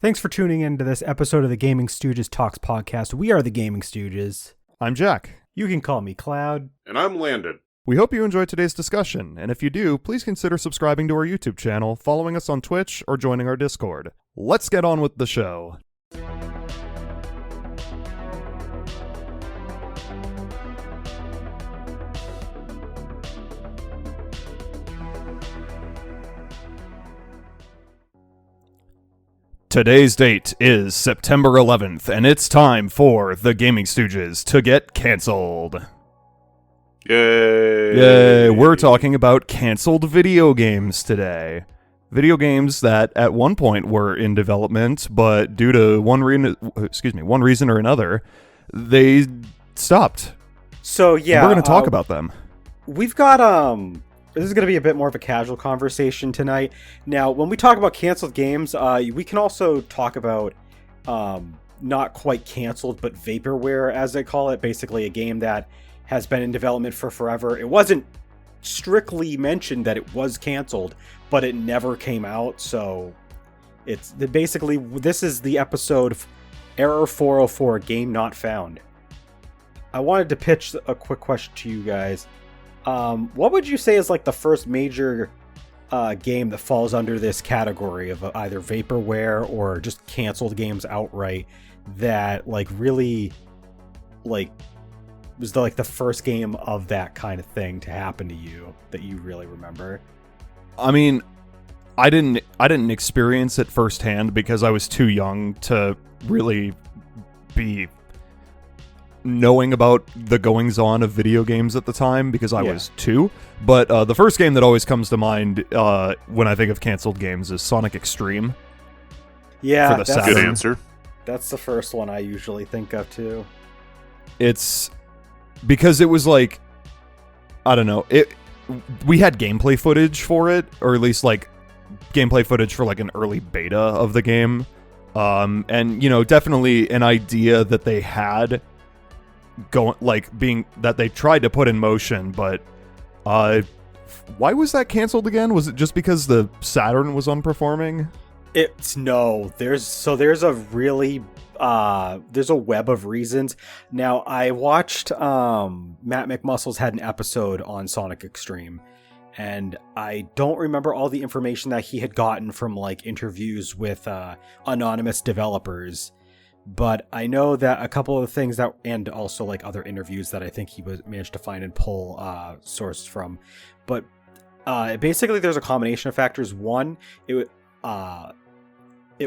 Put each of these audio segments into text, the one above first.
Thanks for tuning in to this episode of the Gaming Stooges Talks podcast. We are the Gaming Stooges. I'm Jack. You can call me Cloud. And I'm Landon. We hope you enjoyed today's discussion, and if you do, please consider subscribing to our YouTube channel, following us on Twitch, or joining our Discord. Let's get on with the show. Today's date is September 11th, and it's time for the Gaming Stooges to get cancelled. Yay! Yay! We're talking about canceled video games today. Video games that at one point were in development, but due to one reason or another, they stopped. So yeah, and we're going to talk about them. We've got this is going to be a bit more of a casual conversation tonight. Now, when we talk about canceled games, we can also talk about not quite canceled, but vaporware, as they call it. Basically, a game that has been in development for forever. It wasn't strictly mentioned that it was canceled, but it never came out. So it's basically, this is the episode of Error 404, Game Not Found. I wanted to pitch a quick question to you guys. What would you say is like the first major game that falls under this category of either vaporware or just canceled games outright that like really like was the first game of that kind of thing to happen to you that you really remember? I mean, I didn't experience it firsthand because I was too young to really be knowing about the goings-on of video games at the time because I was 2. But the first game that always comes to mind when I think of canceled games is Sonic X-treme. Yeah, that's a good answer. That's the first one I usually think of too. It's because it was like, I don't know, we had gameplay footage for it, or at least like gameplay footage for like an early beta of the game. And you know, definitely an idea that they had being that they tried to put in motion, but why was that canceled again? Was it just because the Saturn was unperforming? There's a really there's a web of reasons. Now, I watched Matt McMuscles had an episode on Sonic X-treme, and I don't remember all the information that he had gotten from like interviews with anonymous developers. But I know that a couple of things that, and also like other interviews that I think he managed to find and pull sources from. But basically, there's a combination of factors. One, it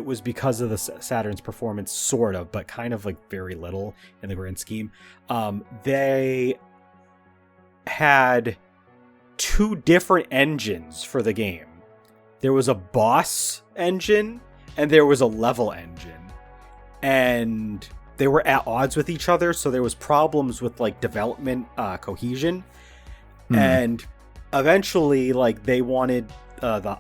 was because of the Saturn's performance, sort of, but kind of like very little in the grand scheme. They had 2 different engines for the game. There was a boss engine and there was a level engine. And they were at odds with each other, so there was problems with like development cohesion. And eventually, like they wanted the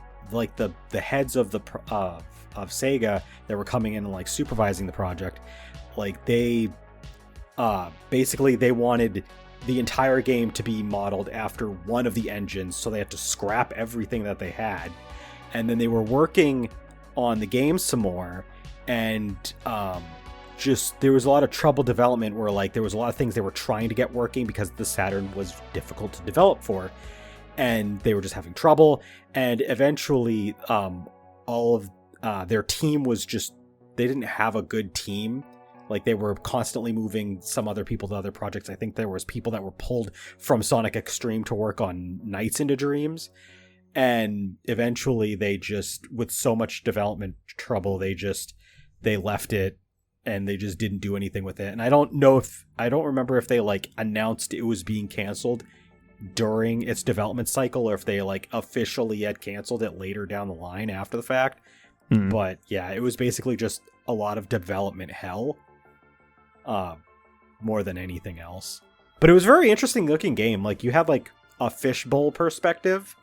heads of of Sega that were coming in and like supervising the project. Like they basically they wanted the entire game to be modeled after one of the engines, so they had to scrap everything that they had. And then they were working on the game some more. And just there was a lot of trouble development where like there was a lot of things they were trying to get working because the Saturn was difficult to develop for, and they were just having trouble. And eventually all of their team was just, they didn't have a good team. Like they were constantly moving some other people to other projects. I think there was people that were pulled from Sonic X-treme to work on Nights into Dreams. And eventually they just, with so much development trouble, they left it and they just didn't do anything with it. And I don't remember if they like announced it was being canceled during its development cycle or if they like officially had canceled it later down the line after the fact. But yeah, it was basically just a lot of development hell, more than anything else. But it was a very interesting looking game. Like you had like a fishbowl perspective.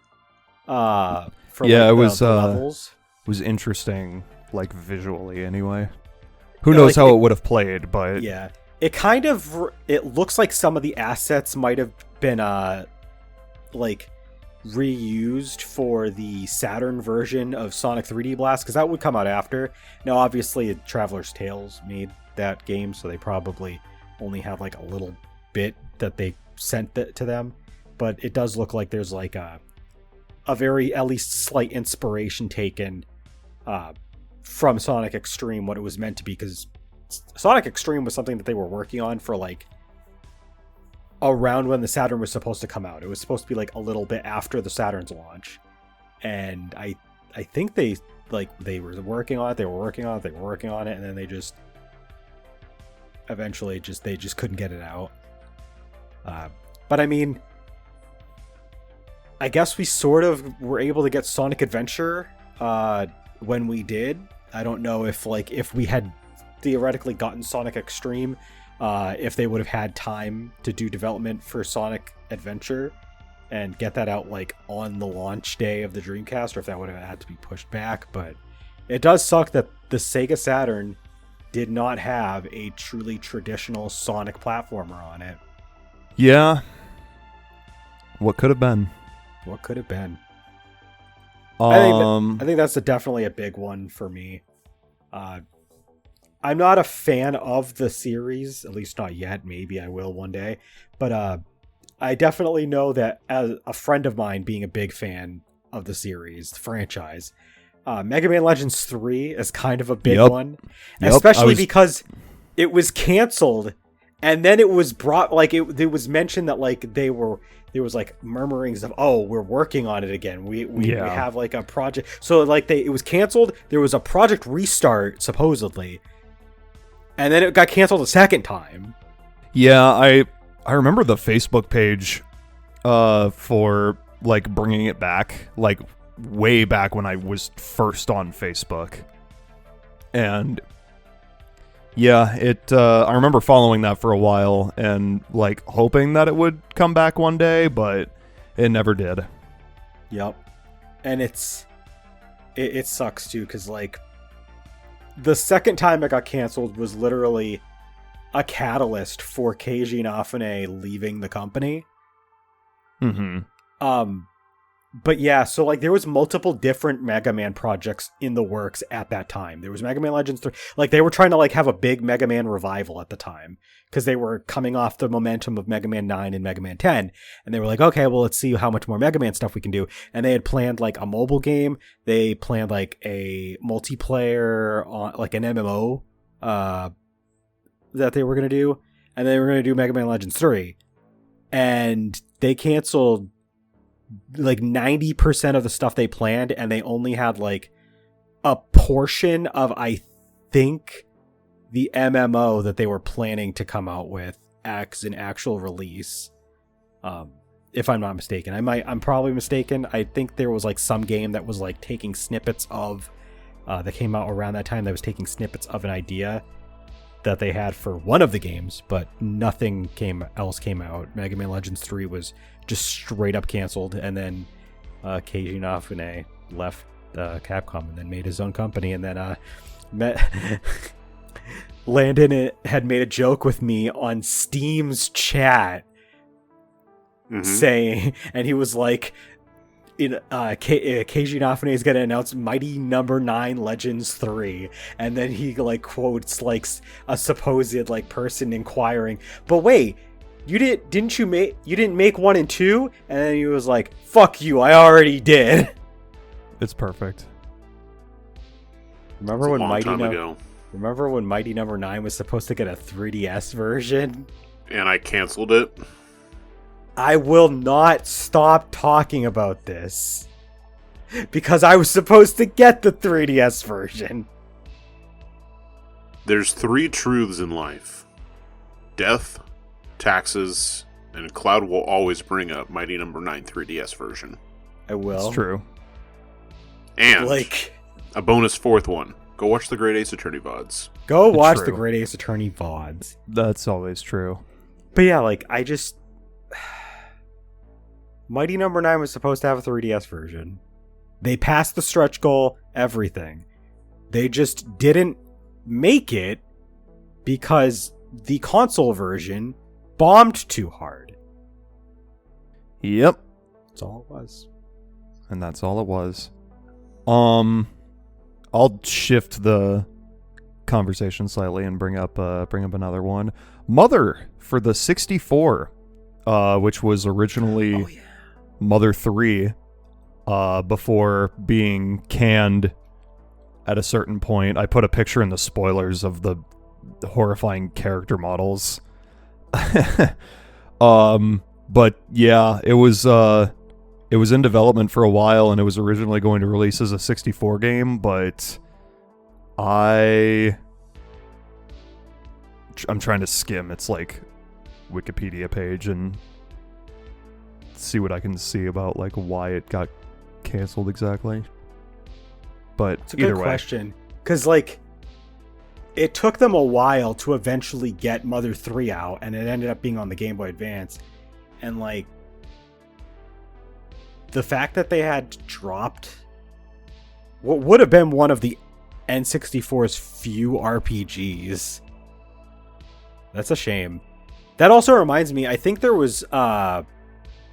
For it levels. Was interesting. Like visually anyway. Who knows how it would have played, but yeah, it looks like some of the assets might have been like reused for the Saturn version of Sonic 3D Blast, because that would come out after. Now, obviously, Traveler's Tales made that game, so they probably only have like a little bit that they sent to them. But it does look like there's like a very, at least slight inspiration taken from Sonic X-treme, what it was meant to be, because Sonic X-treme was something that they were working on for like around when the Saturn was supposed to come out. It was supposed to be like a little bit after the Saturn's launch, and I think they were working on it, and then they just eventually they just couldn't get it out. But I mean, I guess we sort of were able to get Sonic Adventure when we did. I don't know if we had theoretically gotten Sonic X-treme, if they would have had time to do development for Sonic Adventure and get that out like on the launch day of the Dreamcast, or if that would have had to be pushed back. But it does suck that the Sega Saturn did not have a truly traditional Sonic platformer on it. Yeah. What could have been? What could have been? I think that's definitely a big one for me. I'm not a fan of the series, at least not yet. Maybe I will one day. But I definitely know that as a friend of mine being a big fan of the series, the franchise, Mega Man Legends 3 is kind of a big one. Especially because it was canceled, and then it was brought, like, it was mentioned that, like, there was like murmurings of, oh, we're working on it again. We have like a project. So like it was canceled. There was a project restart supposedly, and then it got canceled a second time. Yeah, I remember the Facebook page for like bringing it back, like way back when I was first on Facebook. And yeah, I remember following that for a while and like hoping that it would come back one day, but it never did. Yep. And it sucks too, because like the second time it got canceled was literally a catalyst for Keiji Inafune leaving the company. Mm-hmm. But yeah, so like there was multiple different Mega Man projects in the works at that time. There was Mega Man Legends 3. Like they were trying to like have a big Mega Man revival at the time, because they were coming off the momentum of Mega Man 9 and Mega Man 10. And they were like, okay, well, let's see how much more Mega Man stuff we can do. And they had planned like a mobile game. They planned like a multiplayer, like an MMO that they were going to do. And they were going to do Mega Man Legends 3. And they canceled like 90% of the stuff they planned, and they only had like a portion of, I think, the MMO that they were planning to come out with as an actual release. If I'm not mistaken. I'm probably mistaken. I think there was like some game that was like taking snippets of that came out around that time that was taking snippets of an idea that they had for one of the games, but nothing else came out. Mega Man Legends 3 was just straight up canceled, and then Keiji Inafune left Capcom and then made his own company, and then Landon had made a joke with me on Steam's chat, saying, and he was like, Keiji Inafune is going to announce Mighty Number 9 Legends 3, and then he like quotes like a supposed like person inquiring, but wait, you didn't make 1 and 2? And then he was like, fuck you, I already did. It's perfect. Remember when Mighty Number 9 was supposed to get a 3DS version? And I canceled it. I will not stop talking about this, because I was supposed to get the 3DS version. There's 3 truths in life: death, taxes, and Cloud will always bring up Mighty Number 9 3DS version. I will. It's true. And like a bonus 4th one: go watch the Great Ace Attorney VODs. Go watch true. the Great Ace Attorney VODs. That's always true. But yeah, like I just Mighty Number 9 was supposed to have a 3DS version. They passed the stretch goal, everything. They just didn't make it because the console version bombed too hard. Yep. That's all it was. and that's all it was. I'll shift the conversation slightly and bring up another one. Mother for the 64, which was originally Mother 3, before being canned at a certain point. I put a picture in the spoilers of the horrifying character models. But yeah, it was in development for a while, and it was originally going to release as a 64 game, but I'm trying to skim its like Wikipedia page and see what I can see about like why it got canceled exactly. But it's a either good way, question, because like it took them a while to eventually get Mother 3 out, and it ended up being on the Game Boy Advance, and like the fact that they had dropped what would have been one of the N64's few RPGs. That's a shame. That also reminds me, I think there was I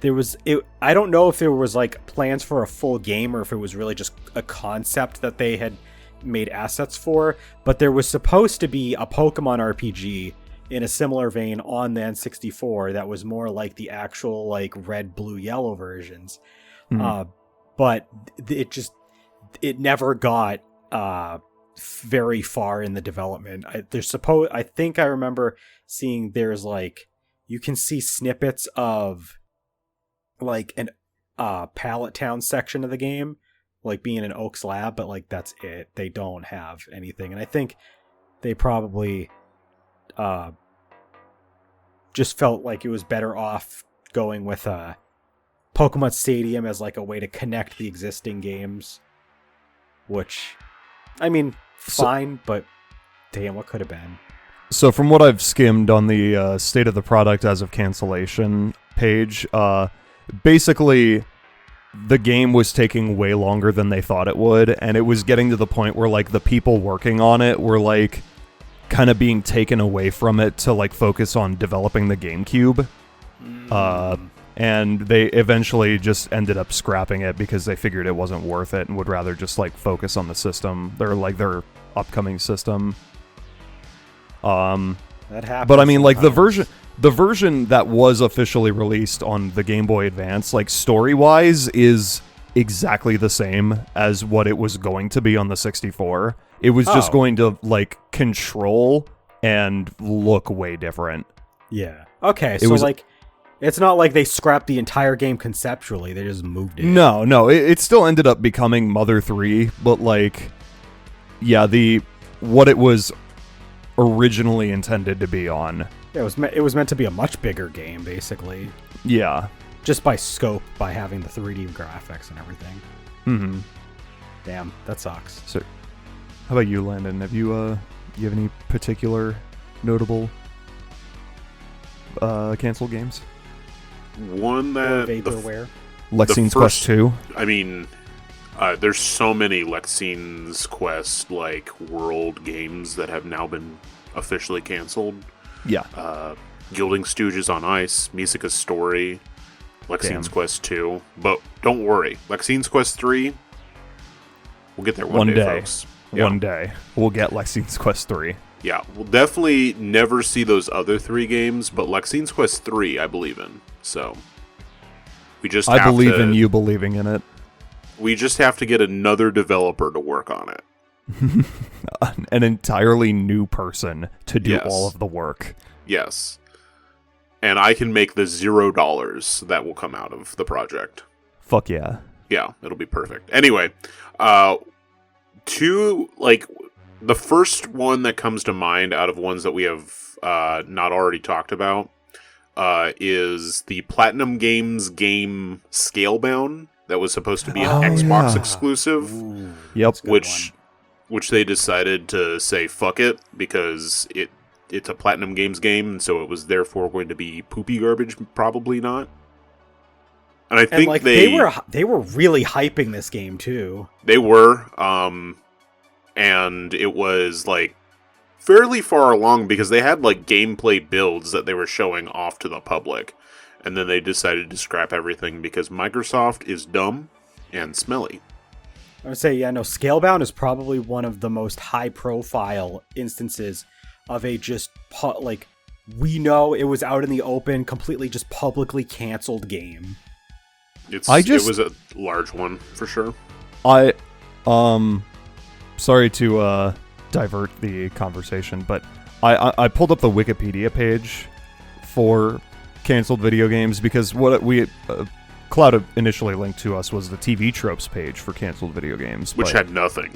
don't know if there was like plans for a full game or if it was really just a concept that they had made assets for, but there was supposed to be a Pokemon RPG in a similar vein on the N64 that was more like the actual like red, blue, yellow versions. But it never got very far in the development. I think I remember seeing there's like you can see snippets of like an Pallet Town section of the game, like being in Oak's lab, but like that's it. They don't have anything, and I think they probably just felt like it was better off going with Pokemon Stadium as like a way to connect the existing games, which I mean fine, but damn, what could have been. So from what I've skimmed on the state of the product as of cancellation page, basically the game was taking way longer than they thought it would, and it was getting to the point where like the people working on it were like kind of being taken away from it to like focus on developing the GameCube. And they eventually just ended up scrapping it because they figured it wasn't worth it and would rather just like focus on the system, their upcoming system. That happens. But I mean, like the version that was officially released on the Game Boy Advance, like story-wise, is exactly the same as what it was going to be on the 64. It was just going to like control and look way different. Yeah. Okay. So like, it's not like they scrapped the entire game conceptually. They just moved it. No. It still ended up becoming Mother 3, but like, yeah, what it was originally intended to be on. Yeah, it was meant to be a much bigger game, basically. Yeah. Just by scope, by having the 3D graphics and everything. Mm-hmm. Damn, that sucks. So, how about you, Landon? Have you have any particular notable canceled games? One that Vaporware. Lexine's Quest 2. I mean, there's so many Lexine's Quest like world games that have now been officially canceled. Yeah. GamingStooges on Ice, Misaka's Story, Lexine's Quest 2. But don't worry, Lexine's Quest 3, we'll get there one day, folks. Yeah. One day. We'll get Lexine's Quest 3. Yeah, we'll definitely never see those other 3 games, but Lexine's Quest 3 I believe in. So, I believe in you believing in it. We just have to get another developer to work on it. An entirely new person to do all of the work. Yes. And I can make the $0 that will come out of the project. Fuck yeah. Yeah, it'll be perfect. Anyway, the first one that comes to mind out of ones that we have not already talked about is the Platinum Games game Scalebound that was supposed to be an Xbox exclusive. Ooh, yep. Which they decided to say fuck it because it's a Platinum Games game, and so it was therefore going to be poopy garbage. Probably not. And I think like, they were really hyping this game too. They were, and it was like fairly far along because they had like gameplay builds that they were showing off to the public, and then they decided to scrap everything because Microsoft is dumb. and smelly. I would say, yeah, no, Scalebound is probably one of the most high-profile instances of a just, like, we know it was out in the open, completely just publicly canceled game. It was a large one, for sure. Sorry to divert the conversation, but I pulled up the Wikipedia page for canceled video games because what Cloud initially linked to us was the TV tropes page for canceled video games. Which had nothing.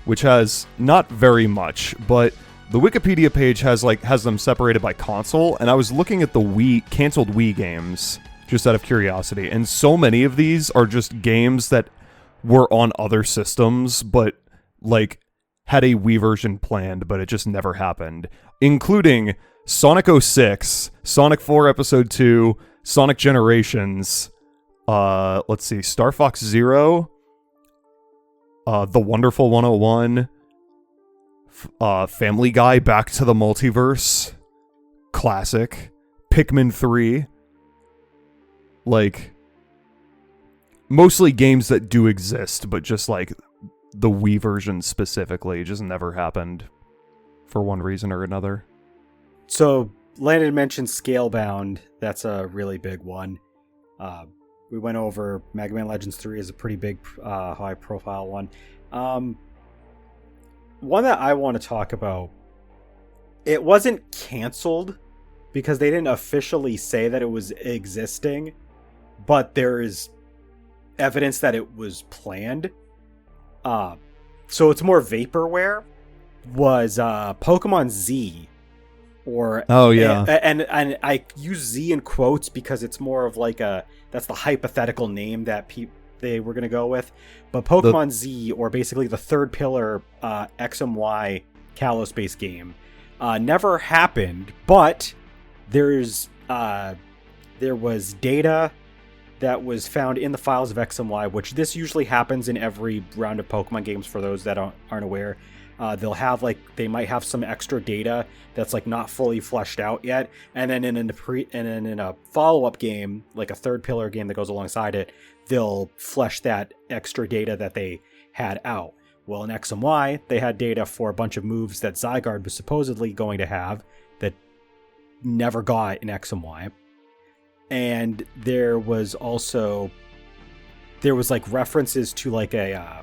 Which has not very much, but the Wikipedia page has them separated by console, and I was looking at the canceled Wii games just out of curiosity, and so many of these are just games that were on other systems, but like had a Wii version planned, but it just never happened, including Sonic 06, Sonic 4 Episode 2, Sonic Generations, let's see, Star Fox Zero, The Wonderful 101, Family Guy Back to the Multiverse, classic, Pikmin 3, like, mostly games that do exist, but just like the Wii version specifically just never happened for one reason or another. So Landon mentioned Scalebound. That's a really big one. We went over Mega Man Legends 3 is a pretty big, high-profile one. One that I want to talk about, it wasn't canceled because they didn't officially say that it was existing, but there is evidence that it was planned. So it's more vaporware. Was Pokemon Z, or oh yeah, and I use Z in quotes because it's more of like that's the hypothetical name that they were gonna go with. But Pokemon Z, or basically the third pillar X and Y Kalos based game, never happened. But there was data that was found in the files of X and Y, which this usually happens in every round of Pokemon games. For those that aren't aware, they might have some extra data that's like not fully fleshed out yet, and then in a follow-up game, like a third pillar game that goes alongside it, they'll flesh that extra data that they had out. Well, in X and Y, they had data for a bunch of moves that Zygarde was supposedly going to have that never got in X and Y. And there was like references to like a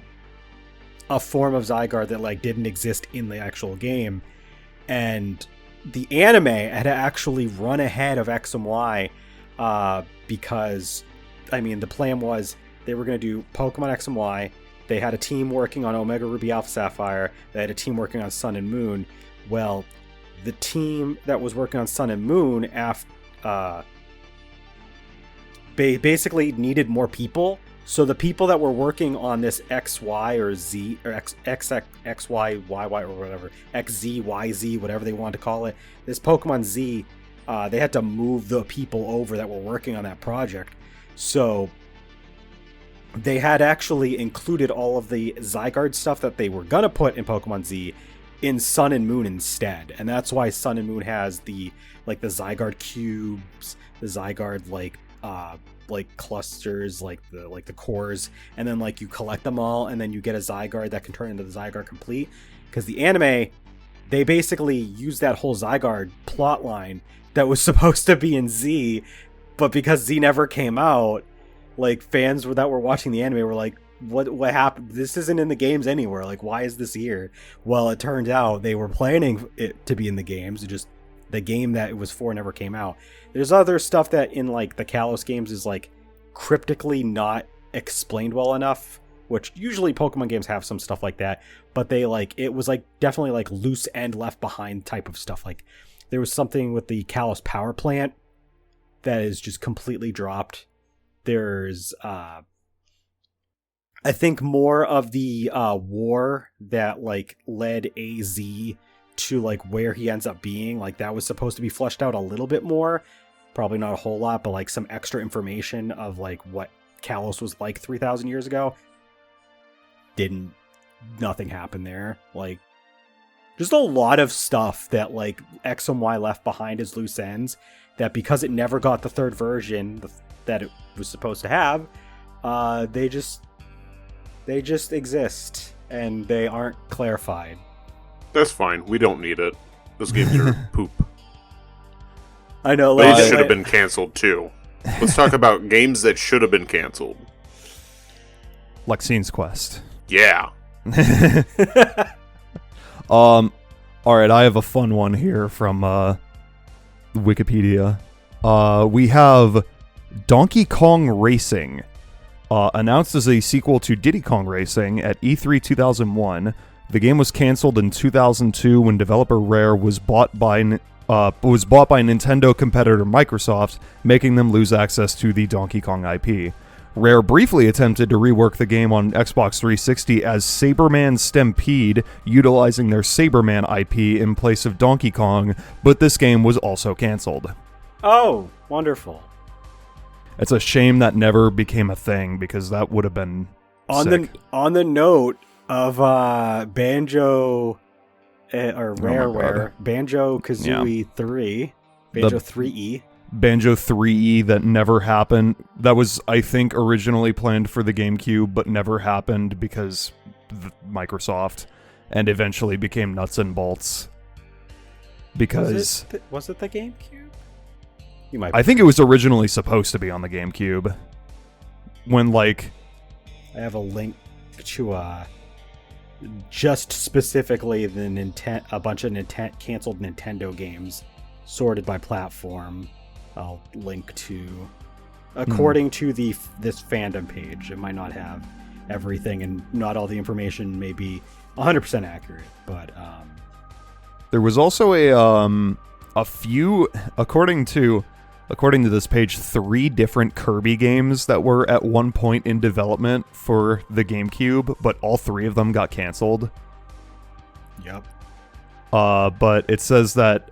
form of Zygarde that like didn't exist in the actual game, and the anime had actually run ahead of X and Y because the plan was they were going to do Pokemon X and Y. They had a team working on Omega Ruby Alpha Sapphire. They had a team working on Sun and Moon. Well, the team that was working on Sun and Moon basically needed more people. So the people that were working on this XY or Z or XY, YY or whatever, XZ, YZ, whatever they wanted to call it, this Pokemon Z, they had to move the people over that were working on that project. So they had actually included all of the Zygarde stuff that they were going to put in Pokemon Z in Sun and Moon instead. And that's why Sun and Moon has the Zygarde cubes, the Zygarde clusters, like the cores, and then like you collect them all, and then you get a Zygarde that can turn into the Zygarde Complete. Because the anime, they basically used that whole Zygarde plot line that was supposed to be in Z, but because Z never came out, like fans that were watching the anime were like, what happened? This isn't in the games anywhere. Like, why is this here? Well, it turned out they were planning it to be in the games. It just, the game that it was for never came out. There's other stuff that in like the Kalos games is like cryptically not explained well enough, which usually Pokemon games have some stuff like that, but it was like definitely like loose end left behind type of stuff. Like there was something with the Kalos power plant that is just completely dropped. There's I think more of the war that like led AZ to like where he ends up being, like that was supposed to be fleshed out a little bit more, probably not a whole lot, but like some extra information of like what Kalos was like 3,000 years ago. Nothing happened there. Like just a lot of stuff that like X and Y left behind as loose ends, that because it never got the third version that it was supposed to have, they just They just exist, and they aren't clarified. That's fine. We don't need it. Those games are poop. I know. They should have been canceled, too. Let's talk about games that should have been canceled. Lexine's Quest. Yeah. Alright, I have a fun one here from Wikipedia. We have Donkey Kong Racing. Announced as a sequel to Diddy Kong Racing at E3 2001. The game was canceled in 2002 when developer Rare was bought by Nintendo competitor Microsoft, making them lose access to the Donkey Kong IP. Rare briefly attempted to rework the game on Xbox 360 as Saberman Stampede, utilizing their Saberman IP in place of Donkey Kong, but this game was also canceled. Oh, wonderful. It's a shame that never became a thing, because that would have been sick. On the note of Banjo or Rareware, Banjo-Kazooie 3, Banjo 3E. Banjo 3E that never happened. That was, I think, originally planned for the GameCube, but never happened because Microsoft, and eventually became nuts and bolts. Because was it the GameCube? You might. I think it was originally supposed to be on the GameCube. When I have a link to just specifically a bunch of canceled Nintendo games sorted by platform. I'll link to, according to this fandom page. It might not have everything, and not all the information may be 100% accurate, but there was also a few, according to this page, 3 different Kirby games that were at one point in development for the GameCube, but all 3 of them got canceled. Yep. But it says that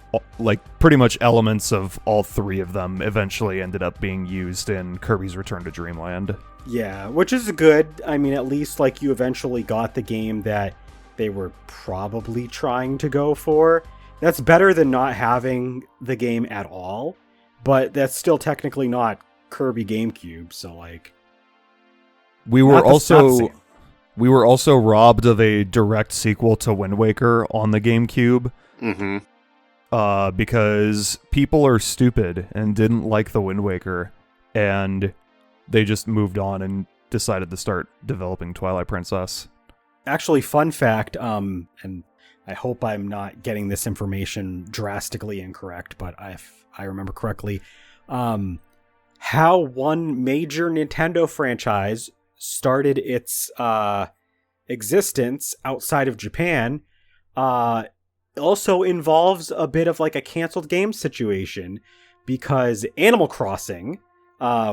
pretty much elements of all 3 of them eventually ended up being used in Kirby's Return to Dreamland. Yeah, which is good. I mean, at least you eventually got the game that they were probably trying to go for. That's better than not having the game at all, but that's still technically not Kirby GameCube, so We were also robbed of a direct sequel to Wind Waker on the GameCube. Mm-hmm. Because people are stupid and didn't like the Wind Waker, and they just moved on and decided to start developing Twilight Princess. Actually, fun fact, and I hope I'm not getting this information drastically incorrect, but if I remember correctly, how one major Nintendo franchise started its existence outside of Japan also involves a bit of a canceled game situation, because Animal Crossing,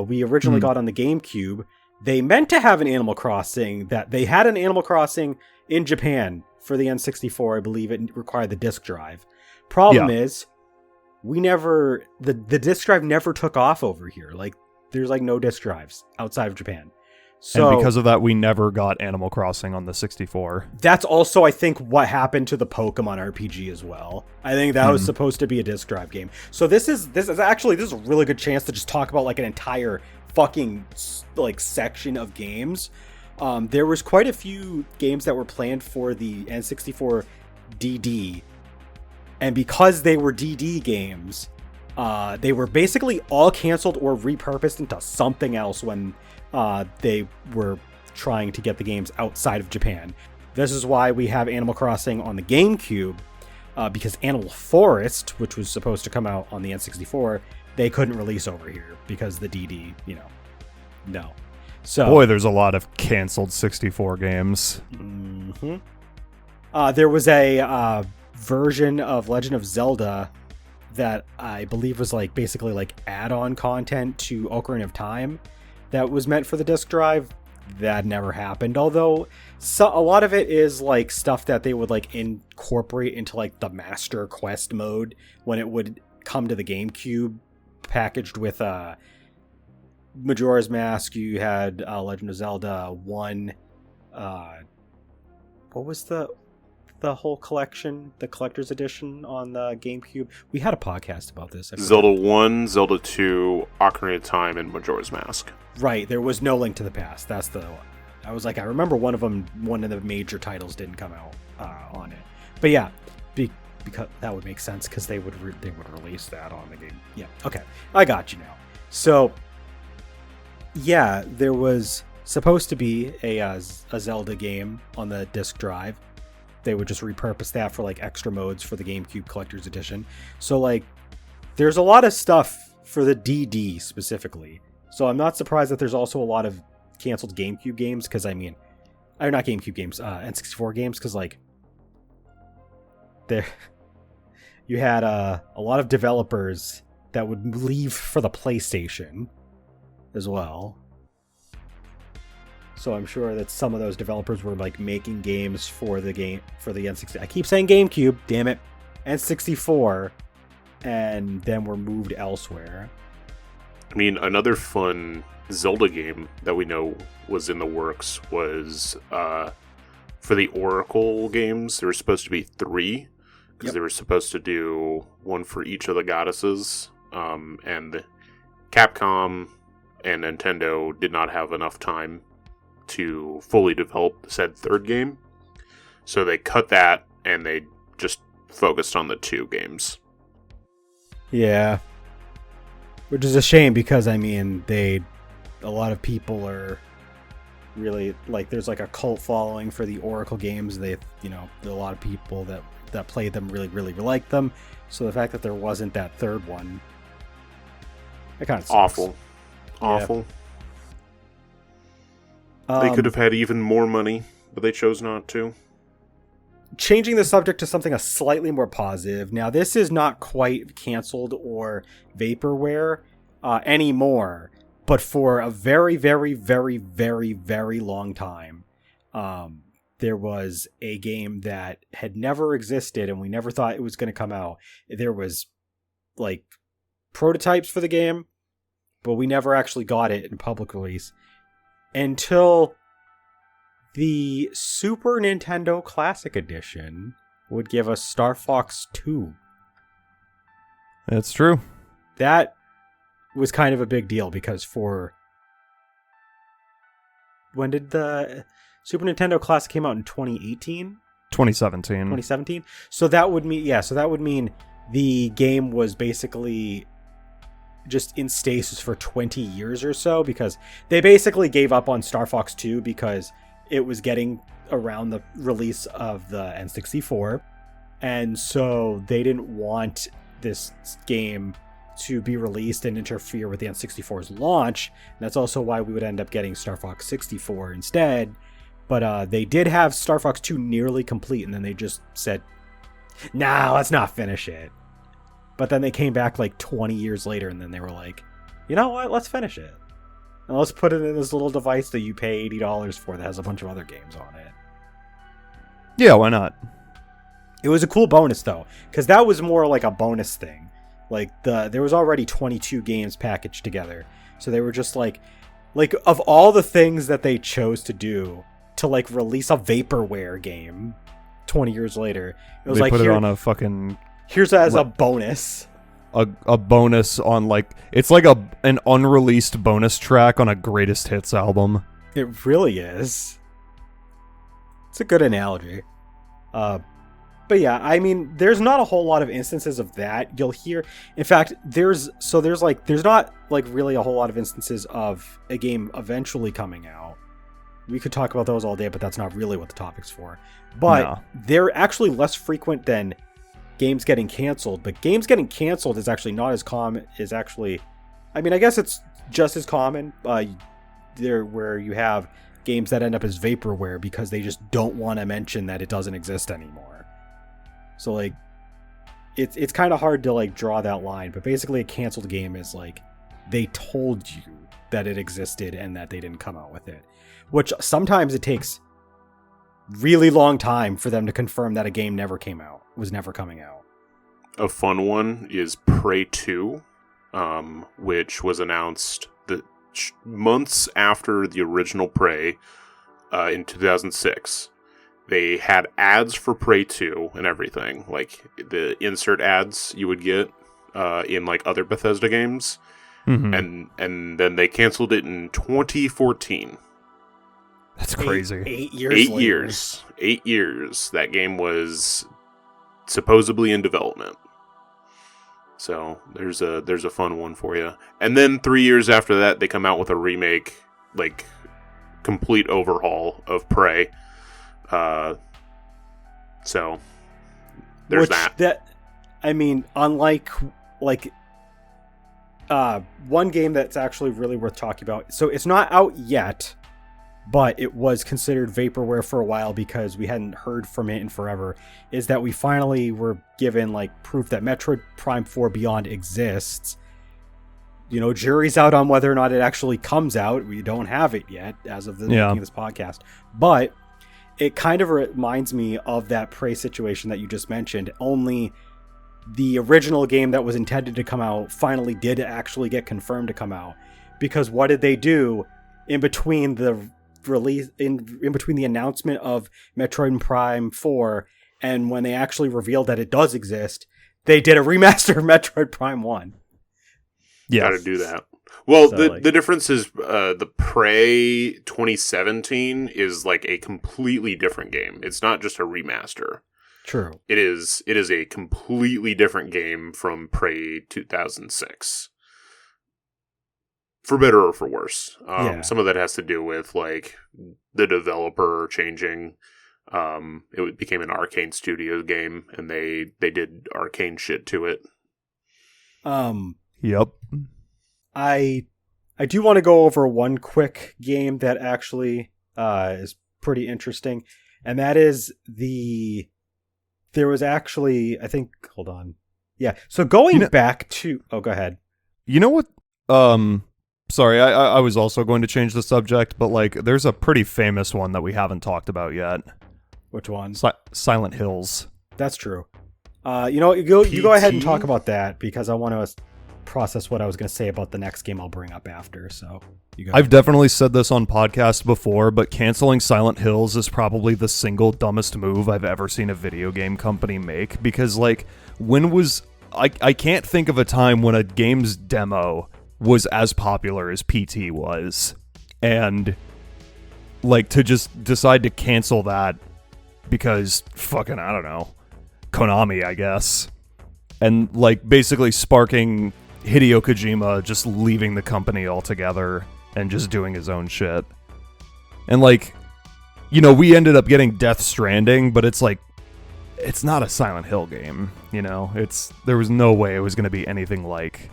we originally got on the GameCube. They meant to have an Animal Crossing, they had an Animal Crossing in Japan for the N64. I believe it required the disc drive. Problem is, the disc drive never took off over here. There's no disc drives outside of Japan. So, and because of that, we never got Animal Crossing on the 64. That's also, I think, what happened to the Pokemon RPG as well. I think that was supposed to be a disc drive game. So this is a really good chance to just talk about an entire fucking section of games. There was quite a few games that were planned for the N64 DD, and because they were DD games, they were basically all canceled or repurposed into something else when they were trying to get the games outside of Japan. This is why we have Animal Crossing on the GameCube, because Animal Forest, which was supposed to come out on the N64, they couldn't release over here because the DD, no. So, boy, there's a lot of canceled 64 games. Mm-hmm. There was a version of Legend of Zelda that I believe was basically add-on content to Ocarina of Time that was meant for the disc drive. That never happened, although a lot of it is stuff that they would incorporate into the Master Quest mode when it would come to the GameCube, packaged with Majora's Mask. You had Legend of Zelda 1. What was the whole collection, the collector's edition on the GameCube? We had a podcast about this. Zelda 1, Zelda 2, Ocarina of Time, and Majora's Mask. Right, there was no Link to the Past. That's the one. I was like, I remember one of the major titles didn't come out on it. But yeah, because that would make sense because they would release that on the game. Yeah, okay, I got you now. So yeah, there was supposed to be a Zelda game on the disc drive. They would just repurpose that for like extra modes for the GameCube Collector's Edition. So like, there's a lot of stuff for the DD specifically. So I'm not surprised that there's also a lot of canceled GameCube games, because I mean, or not GameCube games, N64 games, because like, there, you had a lot of developers that would leave for the PlayStation as well. So I'm sure that some of those developers were like making games for the N64. I keep saying GameCube, damn it, N64, and then were moved elsewhere. I mean, another fun Zelda game that we know was in the works was for the Oracle games. There were supposed to be 3, because they were supposed to do one for each of the goddesses, and Capcom and Nintendo did not have enough time to fully develop said 3rd game, so they cut that and they just focused on the 2 games. Yeah, which is a shame, because I mean, a lot of people are really like, there's like a cult following for the Oracle games. There are a lot of people that played them really, really like them. So the fact that there wasn't that 3rd one, it kind of sucks. Awful. They could have had even more money, but they chose not to. Changing the subject to something slightly more positive. Now, this is not quite canceled or vaporware anymore, but for a very, very, very, very, very long time, there was a game that had never existed, and we never thought it was going to come out. There was like prototypes for the game, but we never actually got it in public release until the Super Nintendo Classic Edition would give us Star Fox 2. That's true. That was kind of a big deal, because when did the Super Nintendo Classic came out? In 2018? 2017. So that would mean the game was basically just in stasis for 20 years or so, because they basically gave up on Star Fox 2 because it was getting around the release of the N64, and so they didn't want this game to be released and interfere with the N64's launch. And that's also why we would end up getting Star Fox 64 instead. But they did have Star Fox 2 nearly complete, and then they just said, nah, let's not finish it. But then they came back like 20 years later, and then they were like, you know what, let's finish it. And let's put it in this little device that you pay $80 for that has a bunch of other games on it. Yeah, why not? It was a cool bonus, though, because that was more like a bonus thing. Like, there was already 22 games packaged together. So they were just like, of all the things that they chose to do to, like, release a vaporware game 20 years later, it was they like, put it on a fucking... Here's as a bonus. A bonus on, like... It's like an unreleased bonus track on a greatest hits album. It really is. It's a good analogy. But yeah, I mean, there's not a whole lot of instances of that. You'll hear... In fact, there's not, like, really a whole lot of instances of a game eventually coming out. We could talk about those all day, but that's not really what the topic's for. But they're actually less frequent than games getting canceled. But games getting canceled is actually not as common. I mean, I guess it's just as common there where you have games that end up as vaporware because they just don't want to mention that it doesn't exist anymore. So, like, it's kind of hard to, like, draw that line. But basically, a canceled game is, like, they told you that it existed and that they didn't come out with it. Which sometimes it takes really long time for them to confirm that a game was never coming out. A fun one is Prey 2, which was announced months after the original Prey in 2006. They had ads for Prey 2 and everything, like the insert ads you would get in like other Bethesda games. Mm-hmm. And then they canceled it in 2014. That's crazy. 8 years. 8 later. years. 8 years. That game was supposedly in development. So there's a fun one for you. And then 3 years after that, they come out with a remake, like complete overhaul of Prey. So there's that. I mean, unlike one game that's actually really worth talking about. So it's not out yet, but it was considered vaporware for a while because we hadn't heard from it in forever, is that we finally were given like proof that Metroid Prime 4 Beyond exists. You know, jury's out on whether or not it actually comes out. We don't have it yet as of the making of this podcast. But it kind of reminds me of that Prey situation that you just mentioned, only the original game that was intended to come out finally did actually get confirmed to come out. Because what did they do in between the release, in between the announcement of Metroid Prime 4 and when they actually revealed that it does exist? They did a remaster of Metroid Prime 1. Yeah, gotta do that. Well, So, the difference is the Prey 2017 is like a completely different game. It's not just a remaster. True. It is a completely different game from Prey 2006. For better or for worse. Some of that has to do with like the developer changing. It became an Arcane Studios game, and they did arcane shit to it. Yep. I do want to go over one quick game that actually is pretty interesting, and that is there was actually, I think, hold on. Yeah, so going back to... Oh, go ahead. You know what? Sorry, I was also going to change the subject, but like, there's a pretty famous one that we haven't talked about yet. Which one? Silent Hills. That's true. You know, you go ahead and talk about that, because I want to process what I was going to say about the next game I'll bring up after. So I've definitely said this on podcasts before, but canceling Silent Hills is probably the single dumbest move I've ever seen a video game company make, because like, when was... I can't think of a time when a game's demo was as popular as PT was, and like, to just decide to cancel that because fucking, I don't know, Konami, I guess, and like basically sparking Hideo Kojima just leaving the company altogether and just doing his own shit. And like, you know, we ended up getting Death Stranding, but it's like, it's not a Silent Hill game, you know? There was no way it was going to be anything like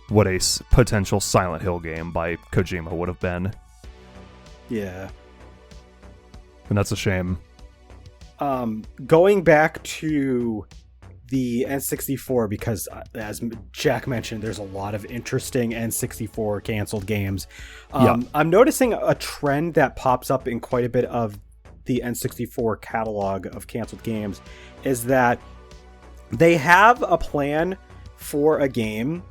what a potential Silent Hill game by Kojima would have been. Yeah. And that's a shame. Going back to the N64, because as Jack mentioned, there's a lot of interesting N64 canceled games. I'm noticing a trend that pops up in quite a bit of the N64 catalog of canceled games, is that they have a plan for a game,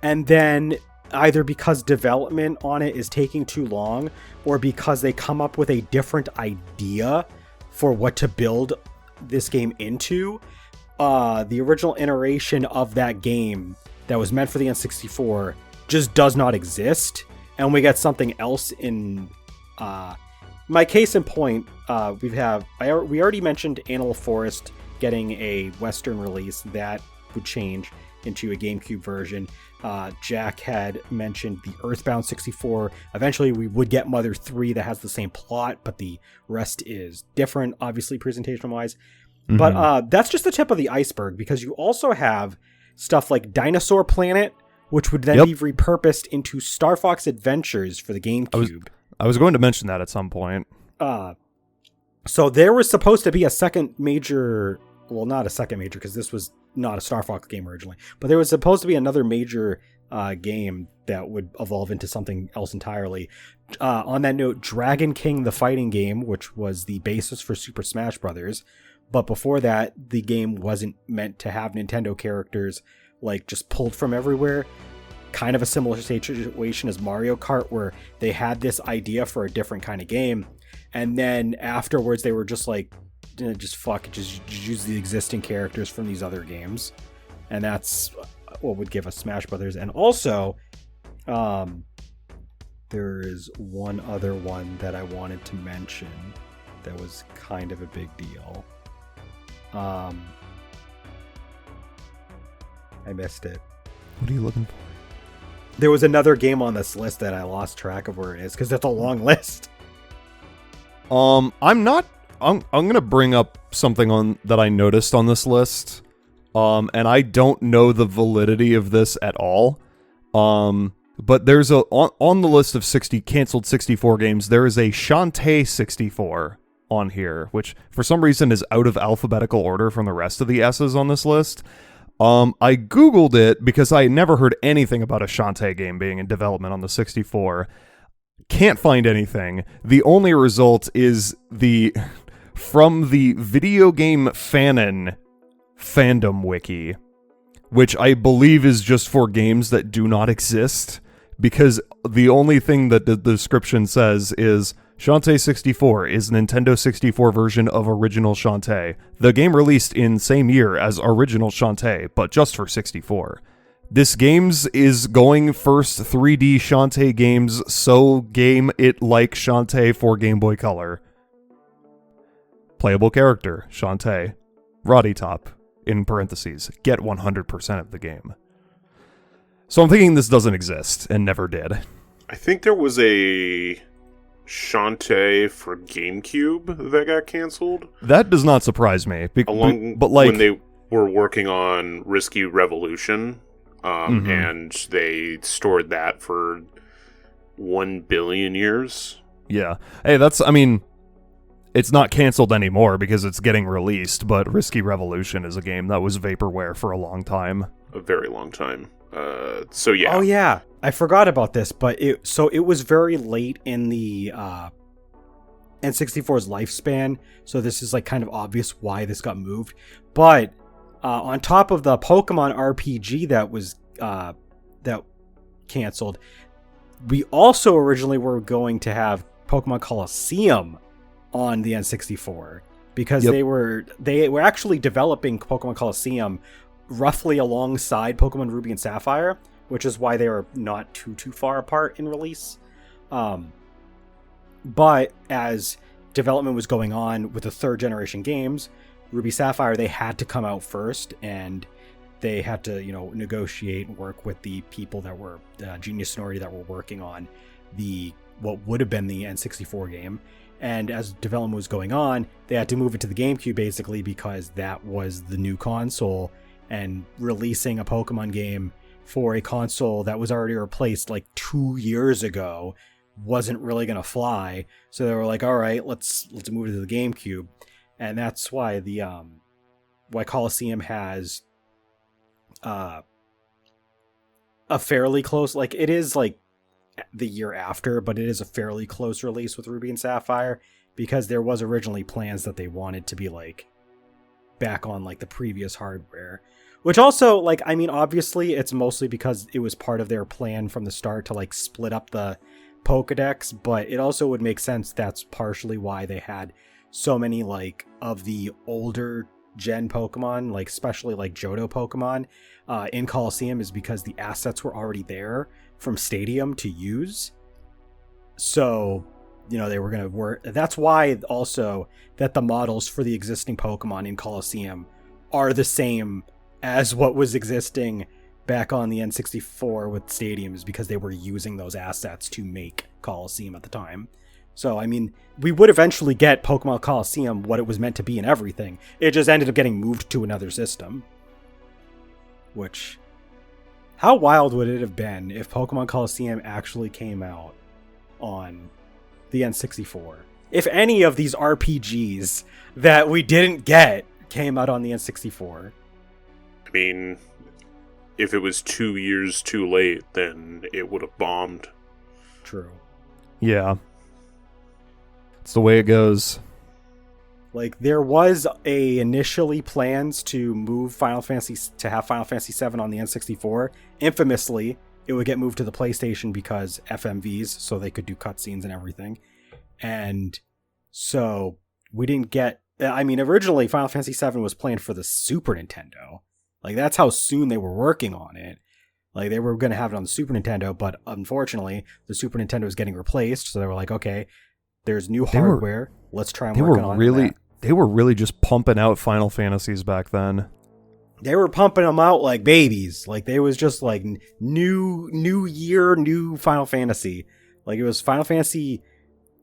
and then either because development on it is taking too long, or because they come up with a different idea for what to build this game into, the original iteration of that game that was meant for the N64 just does not exist, and we get something else in... my case in point, we already mentioned Animal Forest getting a Western release that would change into a GameCube version. Jack had mentioned the Earthbound 64. Eventually, we would get Mother 3 that has the same plot, but the rest is different, obviously, presentation-wise. Mm-hmm. But that's just the tip of the iceberg, because you also have stuff like Dinosaur Planet, which would then be repurposed into Star Fox Adventures for the GameCube. I was going to mention that at some point. So there was supposed to be a second major... Well, not a second major, because this was not a Star Fox game originally. But there was supposed to be another major game that would evolve into something else entirely. On that note, Dragon King, the fighting game, which was the basis for Super Smash Bros. But before that, the game wasn't meant to have Nintendo characters like just pulled from everywhere. Kind of a similar situation as Mario Kart, where they had this idea for a different kind of game, and then afterwards they were just like, just fuck it, just use the existing characters from these other games, and that's what would give us Smash Brothers. And also, the there is one other one that I wanted to mention that was kind of a big deal. I missed it. What are you looking for? There was another game on this list that I lost track of where it is because it's a long list. I'm gonna bring up something on that I noticed on this list. And I don't know the validity of this at all. But there's on the list of 60 canceled 64 games, there is a Shantae 64 on here, which for some reason is out of alphabetical order from the rest of the S's on this list. I googled it because I had never heard anything about a Shantae game being in development on the 64. Can't find anything. The only result is from the video game fandom wiki, which I believe is just for games that do not exist, because the only thing that the description says is Shantae 64 is Nintendo 64 version of original Shantae. The game released in same year as original Shantae, but just for 64. This games is going first 3D Shantae games, so game it like Shantae for Game Boy Color. Playable character, Shantae. Roddy Top, in parentheses, get 100% of the game. So I'm thinking this doesn't exist, and never did. I think there was a Shantae for GameCube that got canceled. That does not surprise me. But like, when they were working on Risky Revolution, and they stored that for 1 billion years. Yeah. Hey, it's not canceled anymore because it's getting released, but Risky Revolution is a game that was vaporware for a long time. A very long time. So yeah. Oh yeah, I forgot about this, but it was very late in the N64's lifespan, so this is like kind of obvious why this got moved. But on top of the Pokemon RPG that was that canceled, we also originally were going to have Pokemon Colosseum on the N64 because they were actually developing Pokemon Colosseum roughly alongside Pokemon Ruby and Sapphire, which is why they were not too far apart in release. But as development was going on with the third generation games, Ruby Sapphire, they had to come out first, and they had to, negotiate and work with the people that were Genius Sonority that were working on what would have been the N64 game. And as development was going on, they had to move it to the GameCube basically because that was the new console, and releasing a Pokemon game for a console that was already replaced like 2 years ago wasn't really going to fly. So they were like, all right, let's move it to the GameCube. And that's why why Colosseum has a fairly close, like it is like the year after, but it is a fairly close release with Ruby and Sapphire because there was originally plans that they wanted to be like back on like the previous hardware, which also like, I mean, obviously it's mostly because it was part of their plan from the start to like split up the Pokedex, but it also would make sense that's partially why they had so many like of the older gen Pokemon, like especially like Johto Pokemon in Colosseum, is because the assets were already there from Stadium to use. So, they were going to work. That's why also that the models for the existing Pokemon in Colosseum are the same as what was existing back on the N64 with Stadium, is because they were using those assets to make Colosseum at the time. So, I mean, we would eventually get Pokemon Colosseum, what it was meant to be and everything. It just ended up getting moved to another system. Which, how wild would it have been if Pokemon Colosseum actually came out on the N64? If any of these RPGs that we didn't get came out on the N64. I mean, if it was 2 years too late, then it would have bombed. True. Yeah. It's the way it goes. Like, there was initially plans to move have Final Fantasy VII on the N64. Infamously, it would get moved to the PlayStation because FMVs, so they could do cutscenes and everything. And so we didn't get... I mean, originally Final Fantasy VII was planned for the Super Nintendo. Like, that's how soon they were working on it. Like, they were going to have it on the Super Nintendo, but unfortunately, the Super Nintendo was getting replaced, so they were like, okay, there's new hardware. Let's try and work on that. They were really just pumping out Final Fantasies back then. They were pumping them out like babies. Like, they was just like new year, new Final Fantasy. Like, it was Final Fantasy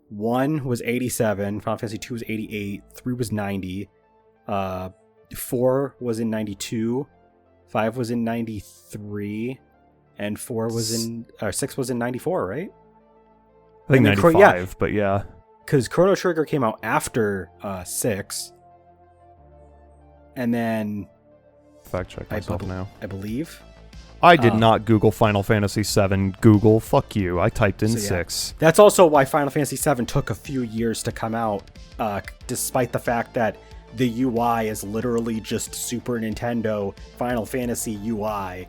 1 was 87, Final Fantasy 2 was 88, 3 was 90, 4 was in 92, 5 was in 93, and 6 was in 94, right? I think 95, but yeah. Because Chrono Trigger came out after 6, and then... Fact check myself now. I believe. I did not Google Final Fantasy VII. Google, fuck you. I typed in 6. That's also why Final Fantasy VII took a few years to come out, despite the fact that the UI is literally just Super Nintendo Final Fantasy UI,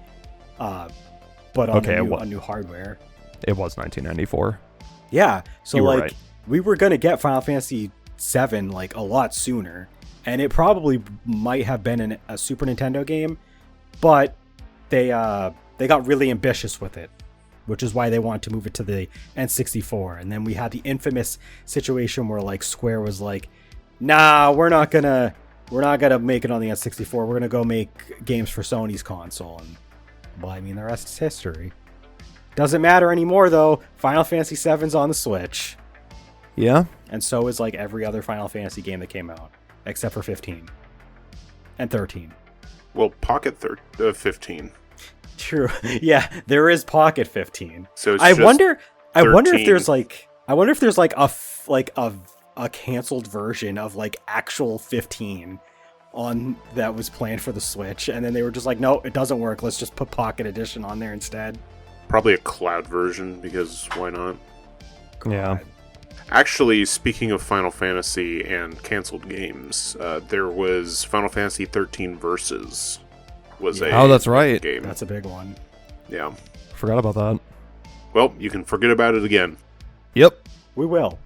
but on new hardware. It was 1994. Yeah, so you were like right. We were gonna get Final Fantasy VII like a lot sooner, and it probably might have been a Super Nintendo game, but they got really ambitious with it, which is why they wanted to move it to the N64. And then we had the infamous situation where like Square was like, nah, we're not gonna make it on the N64. We're gonna go make games for Sony's console. And well, I mean, the rest is history. Doesn't matter anymore though. Final Fantasy VII's on the Switch. Yeah. And so is like every other Final Fantasy game that came out, except for 15 and 13. Well, Pocket 15. True. Yeah, there is Pocket 15. So it's I wonder if 13. there's like a canceled version of like actual 15 on that was planned for the Switch, and then they were just like, no, it doesn't work. Let's just put Pocket Edition on there instead. Probably a cloud version, because why not? Yeah. Actually, speaking of Final Fantasy and canceled games, there was Final Fantasy 13 Versus. That's right. Game. That's a big one. Yeah. Forgot about that. Well, you can forget about it again. Yep. We will.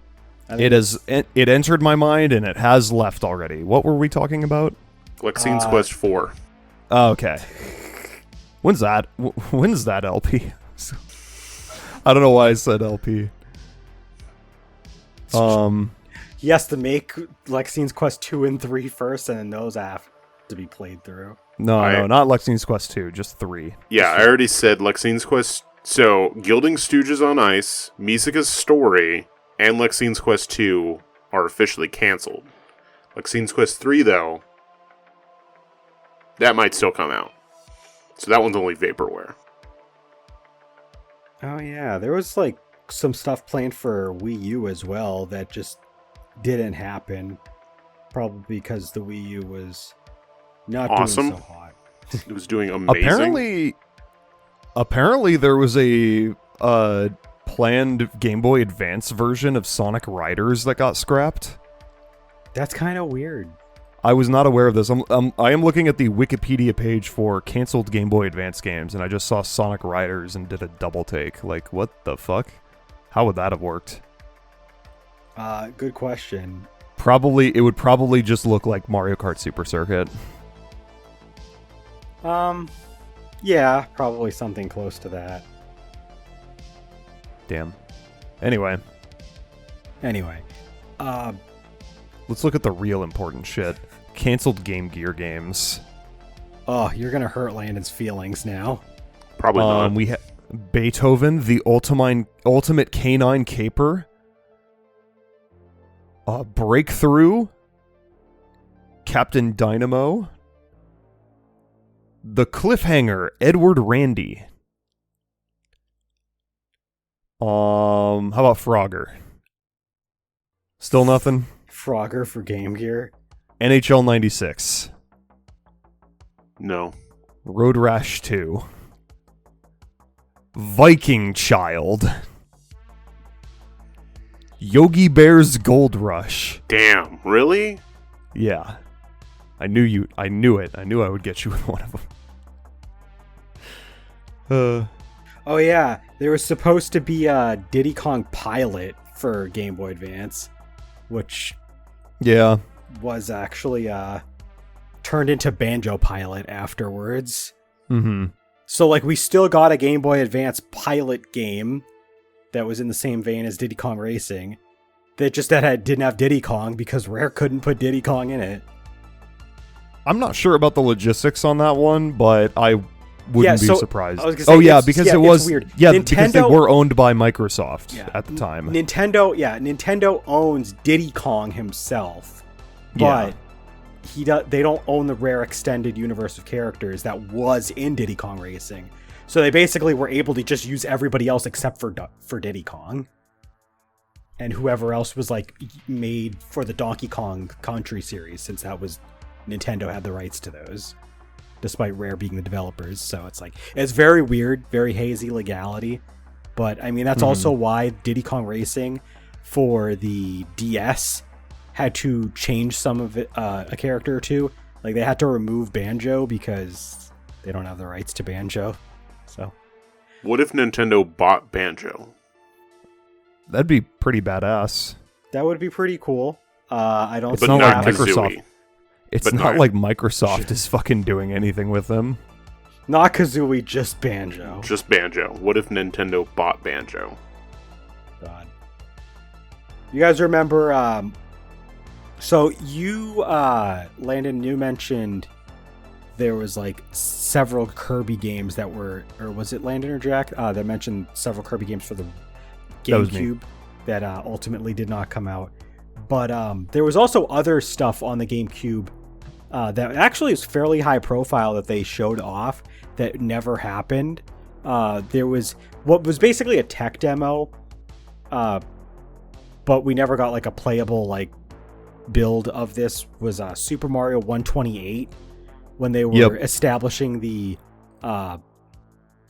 It entered my mind and it has left already. What were we talking about? Lexine's Quest 4. Oh, okay. When's that? When's that LP? I don't know why I said LP. He has to make Lexine's Quest 2 and 3 first, and then those have to be played through. No, not Lexine's Quest 2, just 3. Yeah, I already said Lexine's Quest. So, Gilding Stooges on Ice, Misaka's Story, and Lexine's Quest 2 are officially canceled. Lexine's Quest 3, though, that might still come out. So that one's only vaporware. Oh yeah, there was like some stuff planned for Wii U as well that just didn't happen. Probably because the Wii U was not awesome. doing so hot. It was doing amazing. Apparently there was a planned Game Boy Advance version of Sonic Riders that got scrapped. That's kind of weird. I was not aware of this. I am looking at the Wikipedia page for canceled Game Boy Advance games, and I just saw Sonic Riders and did a double take. Like, what the fuck? How would that have worked? Good question. It would probably just look like Mario Kart Super Circuit. Yeah, probably something close to that. Damn. Anyway, let's look at the real important shit. Canceled Game Gear games. Oh, you're gonna hurt Landon's feelings now. Probably not. We have Beethoven, the Ultimate Canine Caper. Breakthrough. Captain Dynamo. The Cliffhanger, Edward Randy. How about Frogger? Still nothing? Frogger for Game Gear. NHL 96. No. Road Rash 2. Viking Child. Yogi Bear's Gold Rush. Damn, really? Yeah. I knew it. I knew I would get you with one of them. Oh yeah, there was supposed to be a Diddy Kong Pilot for Game Boy Advance, which was actually turned into Banjo Pilot afterwards. Mm-hmm. So, like, we still got a Game Boy Advance pilot game that was in the same vein as Diddy Kong Racing. Didn't have Diddy Kong because Rare couldn't put Diddy Kong in it. I'm not sure about the logistics on that one, but I wouldn't be surprised. Because it was weird. Yeah, because they were owned by Microsoft at the time. Nintendo owns Diddy Kong himself, but they don't own the Rare extended universe of characters that was in Diddy Kong Racing. So they basically were able to just use everybody else except for Diddy Kong. And whoever else was like made for the Donkey Kong Country series, since that was Nintendo had the rights to those, despite Rare being the developers. So it's very weird, very hazy legality. But I mean, that's also why Diddy Kong Racing for the DS had to change some of it, a character or two. Like they had to remove Banjo because they don't have the rights to Banjo. So, what if Nintendo bought Banjo? That'd be pretty badass. That would be pretty cool. I don't. It's not like Microsoft. It's not like Microsoft is fucking doing anything with them. Not Kazooie, just Banjo. Just Banjo. What if Nintendo bought Banjo? God. You guys remember? So you, Landon, you mentioned there was like several Kirby games that were, or was it Landon or Jack that mentioned several Kirby games for the GameCube that ultimately did not come out. But there was also other stuff on the GameCube that actually is fairly high profile that they showed off that never happened. There was what was basically a tech demo, but we never got like a playable like build of this. Was Super Mario 128 when they were establishing the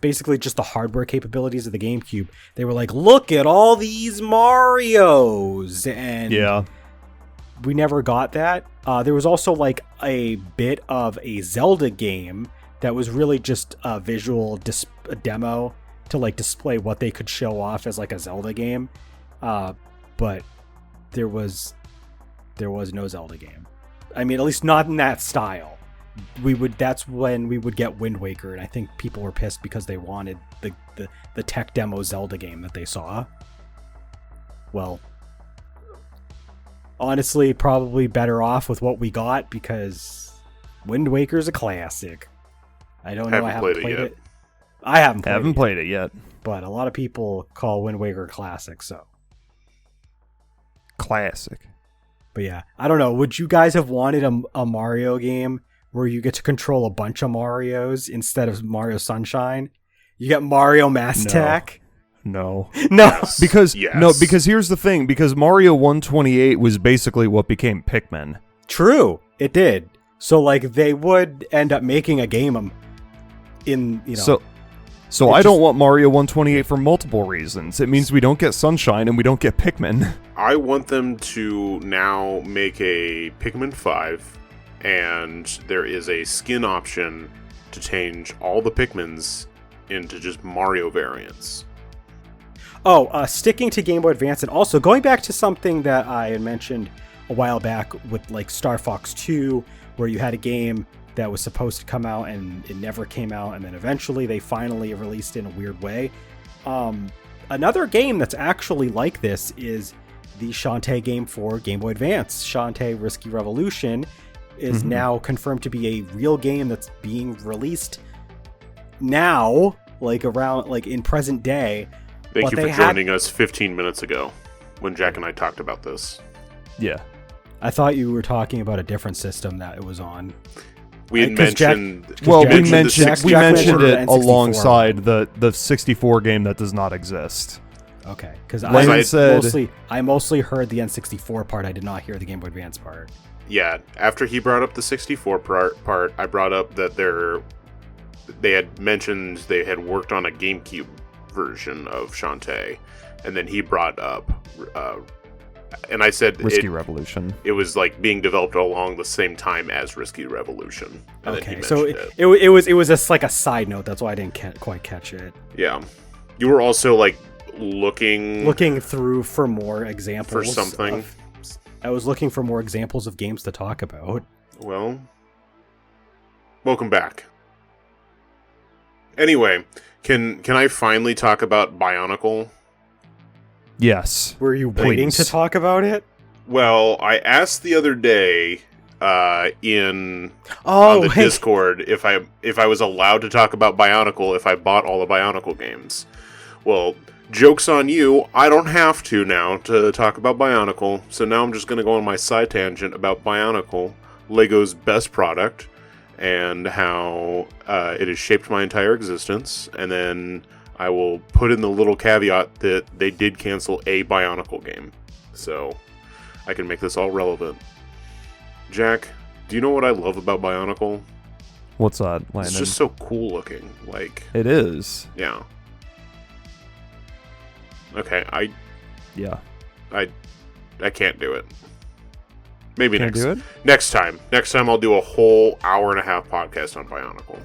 basically just the hardware capabilities of the GameCube. They were like, look at all these Marios, and we never got that. There was also like a bit of a Zelda game that was really just a visual a demo to like display what they could show off as like a Zelda game, but there was no Zelda game. I mean, at least not in that style. That's when we would get Wind Waker, and I think people were pissed because they wanted the tech demo Zelda game that they saw. Well, honestly, probably better off with what we got, because Wind Waker's a classic. I don't know. I haven't played it. I haven't played it yet. But a lot of people call Wind Waker a classic, so. Classic. But yeah, I don't know. Would you guys have wanted a Mario game where you get to control a bunch of Marios instead of Mario Sunshine? You get Mario Mass Attack? No. Because here's the thing. Because Mario 128 was basically what became Pikmin. True, it did. So like they would end up making a game in, you know. So I don't want Mario 128 for multiple reasons. It means we don't get Sunshine and we don't get Pikmin. I want them to now make a Pikmin 5, and there is a skin option to change all the Pikmins into just Mario variants. Sticking to Game Boy Advance, and also going back to something that I had mentioned a while back with like Star Fox 2, where you had a game that was supposed to come out and it never came out, and then eventually they finally released it in a weird way. Another game that's actually like this is the Shantae game for Game Boy Advance. Shantae Risky Revolution is now confirmed to be a real game that's being released now, like around, like in present day. Thank you for joining us 15 minutes ago when Jack and I talked about this. Yeah. I thought you were talking about a different system that it was on. We had mentioned... we mentioned it alongside the 64 game that does not exist. Okay, because I mostly heard the N64 part. I did not hear the Game Boy Advance part. Yeah, after he brought up the 64 part, I brought up that they had mentioned they had worked on a GameCube version of Shantae, and then he brought up... and I said Risky Revolution. It was like being developed along the same time as Risky Revolution. Okay, so it was just like a side note. That's why I didn't quite catch it. Yeah, you were also like looking through for more examples for something. I was looking for more examples of games to talk about. Well, welcome back. Anyway, can I finally talk about Bionicle? Yes. Were you waiting to talk about it? Well, I asked the other day on the Discord if I was allowed to talk about Bionicle if I bought all the Bionicle games. Well, joke's on you, I don't have to now to talk about Bionicle, so now I'm just going to go on my side tangent about Bionicle, LEGO's best product, and how it has shaped my entire existence, and then I will put in the little caveat that they did cancel a Bionicle game, so I can make this all relevant. Jack, do you know what I love about Bionicle? What's that, Landon? It's just so cool looking. Like, it is. Yeah. Okay, I can't do it. Maybe next time. Next time I'll do a whole hour and a half podcast on Bionicle.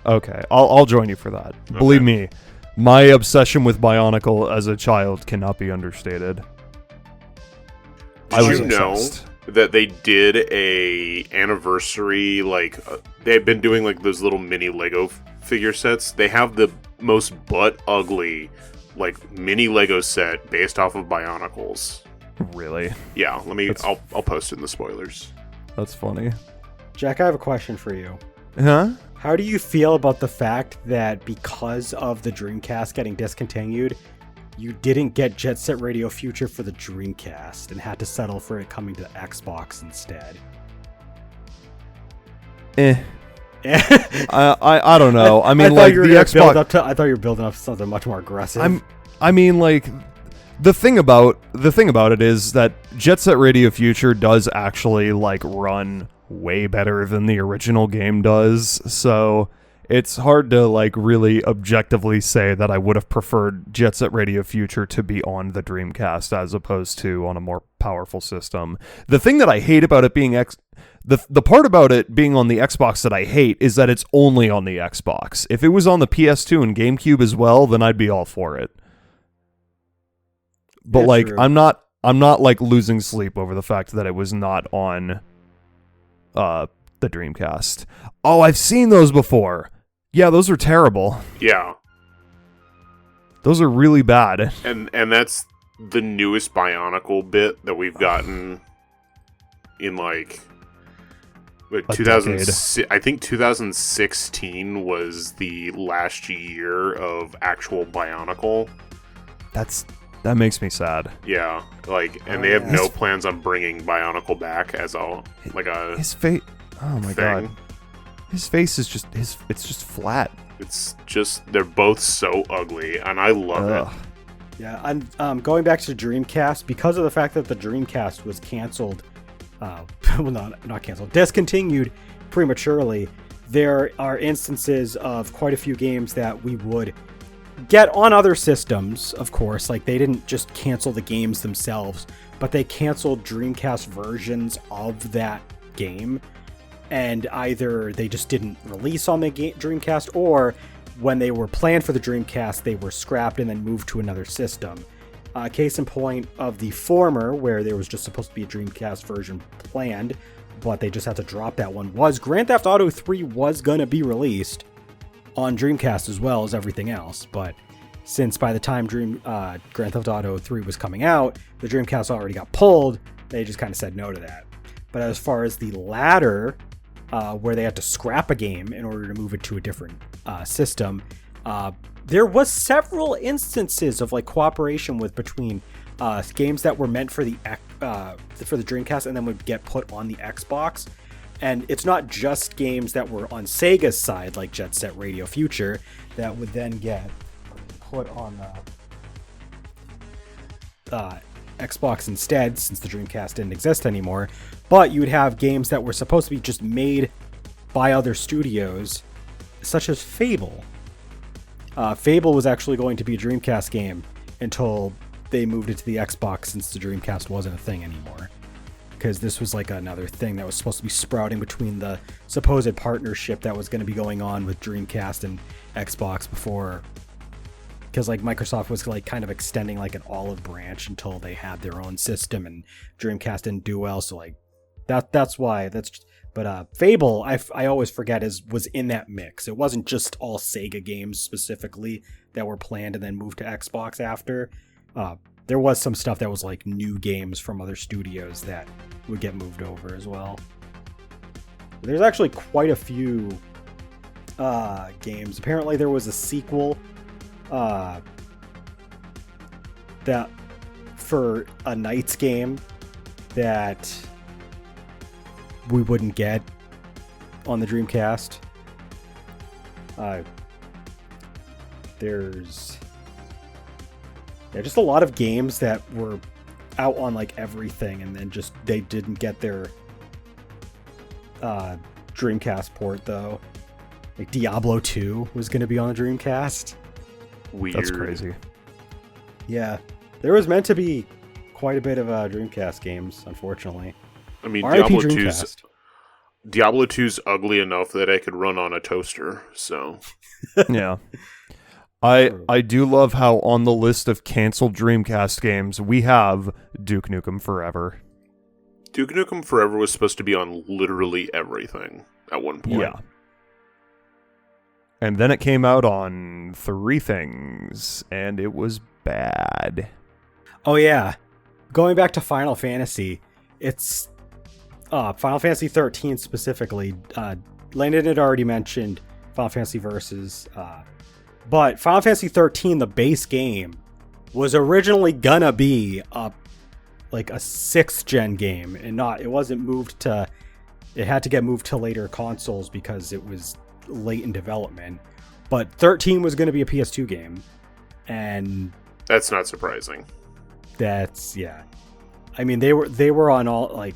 Okay, I'll join you for that. Okay. Believe me, my obsession with Bionicle as a child cannot be understated. Did you know that they did a anniversary, they've been doing like those little mini Lego figure sets. They have the most butt ugly mini Lego set based off of Bionicles. Really? Yeah, I'll post it in the spoilers. That's funny. Jack, I have a question for you. Huh? How do you feel about the fact that because of the Dreamcast getting discontinued, you didn't get Jet Set Radio Future for the Dreamcast and had to settle for it coming to the Xbox instead? I don't know. I mean, I the Xbox. I thought you were building up to something much more aggressive. I mean, the thing about it is that Jet Set Radio Future does actually run way better than the original game does. So it's hard to really objectively say that I would have preferred Jet Set Radio Future to be on the Dreamcast as opposed to on a more powerful system. The thing that I hate about it being the part about it being on the Xbox that I hate is that it's only on the Xbox. If it was on the PS2 and GameCube as well, then I'd be all for it. But true. I'm not losing sleep over the fact that it was not on the Dreamcast. Oh, I've seen those before. Yeah, those are terrible. Yeah. Those are really bad. And that's the newest Bionicle bit that we've gotten in 2016 was the last year of actual Bionicle. That makes me sad. Yeah, they have no plans on bringing Bionicle back as his face. Oh my god, his face is just it's just flat. It's just they're both so ugly, and I love it. Yeah, and going back to Dreamcast, because of the fact that the Dreamcast was canceled, not canceled, discontinued prematurely, there are instances of quite a few games that we would get on other systems, of course. They didn't just cancel the games themselves, but they canceled Dreamcast versions of that game, and either they just didn't release on the Dreamcast, or when they were planned for the Dreamcast, they were scrapped and then moved to another system. Case in point of the former, where there was just supposed to be a Dreamcast version planned, but they just had to drop that one, was Grand Theft Auto 3 was going to be released on Dreamcast as well as everything else, but since by the time Grand Theft Auto 3 was coming out, the Dreamcast already got pulled, they just kind of said no to that. But as far as the latter, where they had to scrap a game in order to move it to a different system, there was several instances of cooperation between games that were meant for the Dreamcast and then would get put on the Xbox. And it's not just games that were on Sega's side, like Jet Set Radio Future, that would then get put on Xbox instead, since the Dreamcast didn't exist anymore. But you would have games that were supposed to be just made by other studios, such as Fable. Fable was actually going to be a Dreamcast game until they moved it to the Xbox, since the Dreamcast wasn't a thing anymore. Because this was another thing that was supposed to be sprouting between the supposed partnership that was going to be going on with Dreamcast and Xbox before. Because Microsoft was kind of extending an olive branch until they had their own system, and Dreamcast didn't do well. So that's why But Fable, I always forget, was in that mix. It wasn't just all Sega games specifically that were planned and then moved to Xbox after. There was some stuff that was like new games from other studios that would get moved over as well. There's actually quite a few games. Apparently there was a sequel that for a Knights game that we wouldn't get on the Dreamcast. There's just a lot of games that were out on like everything, and then just they didn't get their Dreamcast port though. Like Diablo 2 was going to be on the Dreamcast. Weird. That's crazy. Yeah, there was meant to be quite a bit of Dreamcast games, unfortunately. I mean, RIP Diablo 2's ugly enough that I could run on a toaster, so... Yeah. I do love how on the list of canceled Dreamcast games, we have Duke Nukem Forever. Duke Nukem Forever was supposed to be on literally everything at one point. Yeah. And then it came out on 3 things, and it was bad. Oh yeah. Going back to Final Fantasy, it's Final Fantasy 13 specifically. Landon had already mentioned Final Fantasy Versus, but Final Fantasy 13, the base game, was originally gonna be like a 6th gen game, and it wasn't moved to. It had to get moved to later consoles because it was late in development. But 13 was going to be a PS2 game, and that's not surprising. Yeah. I mean, they were on all like.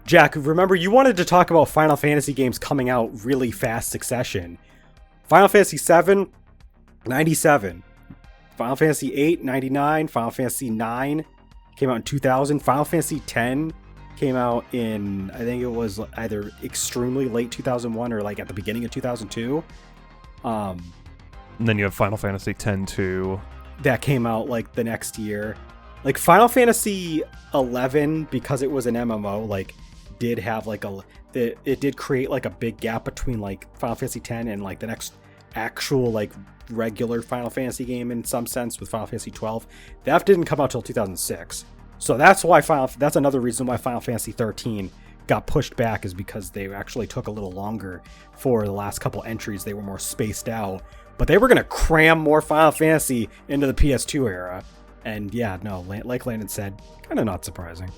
Jack, remember you wanted to talk about Final Fantasy games coming out really fast succession. Final Fantasy 7, 97. Final Fantasy 8, 99. Final Fantasy 9 came out in 2000. Final Fantasy 10 came out in, I think it was either extremely late 2001 or like at the beginning of 2002. And then you have Final Fantasy X-2. That came out like the next year. Like Final Fantasy 11, because it was an MMO, like did have like it did create like a big gap between like Final Fantasy X and like the next actual like regular Final Fantasy game in some sense with Final Fantasy 12. That didn't come out till 2006. So that's another reason why Final Fantasy 13 got pushed back, is because they actually took a little longer for the last couple entries. They were more spaced out, but they were going to cram more Final Fantasy into the PS2 era. And yeah, no, like Landon said, kind of not surprising.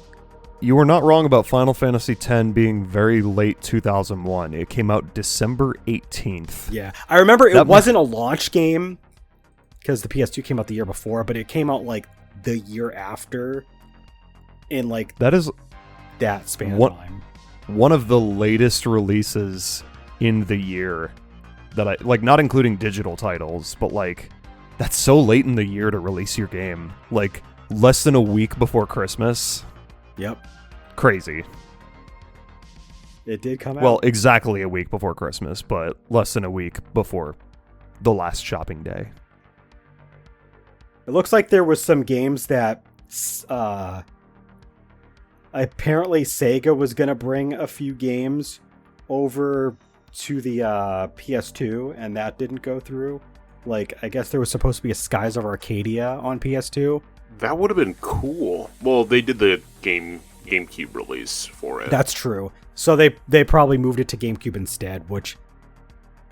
You were not wrong about Final Fantasy X being very late 2001. It came out December 18th. Yeah, I remember it wasn't a launch game because the PS2 came out the year before, but it came out like the year after. In like that is that span of time. One of the latest releases in the year that I like, not including digital titles, but like that's so late in the year to release your game. Like less than a week before Christmas. Yep. Crazy. It did come out. Well, exactly a week before Christmas, but less than a week before the last shopping day. It looks like there was some games that apparently Sega was going to bring a few games over to the PS2, and that didn't go through. Like, I guess there was supposed to be a Skies of Arcadia on PS2. That would have been cool. Well, they did the GameCube release for it. That's true. So they probably moved it to GameCube instead, which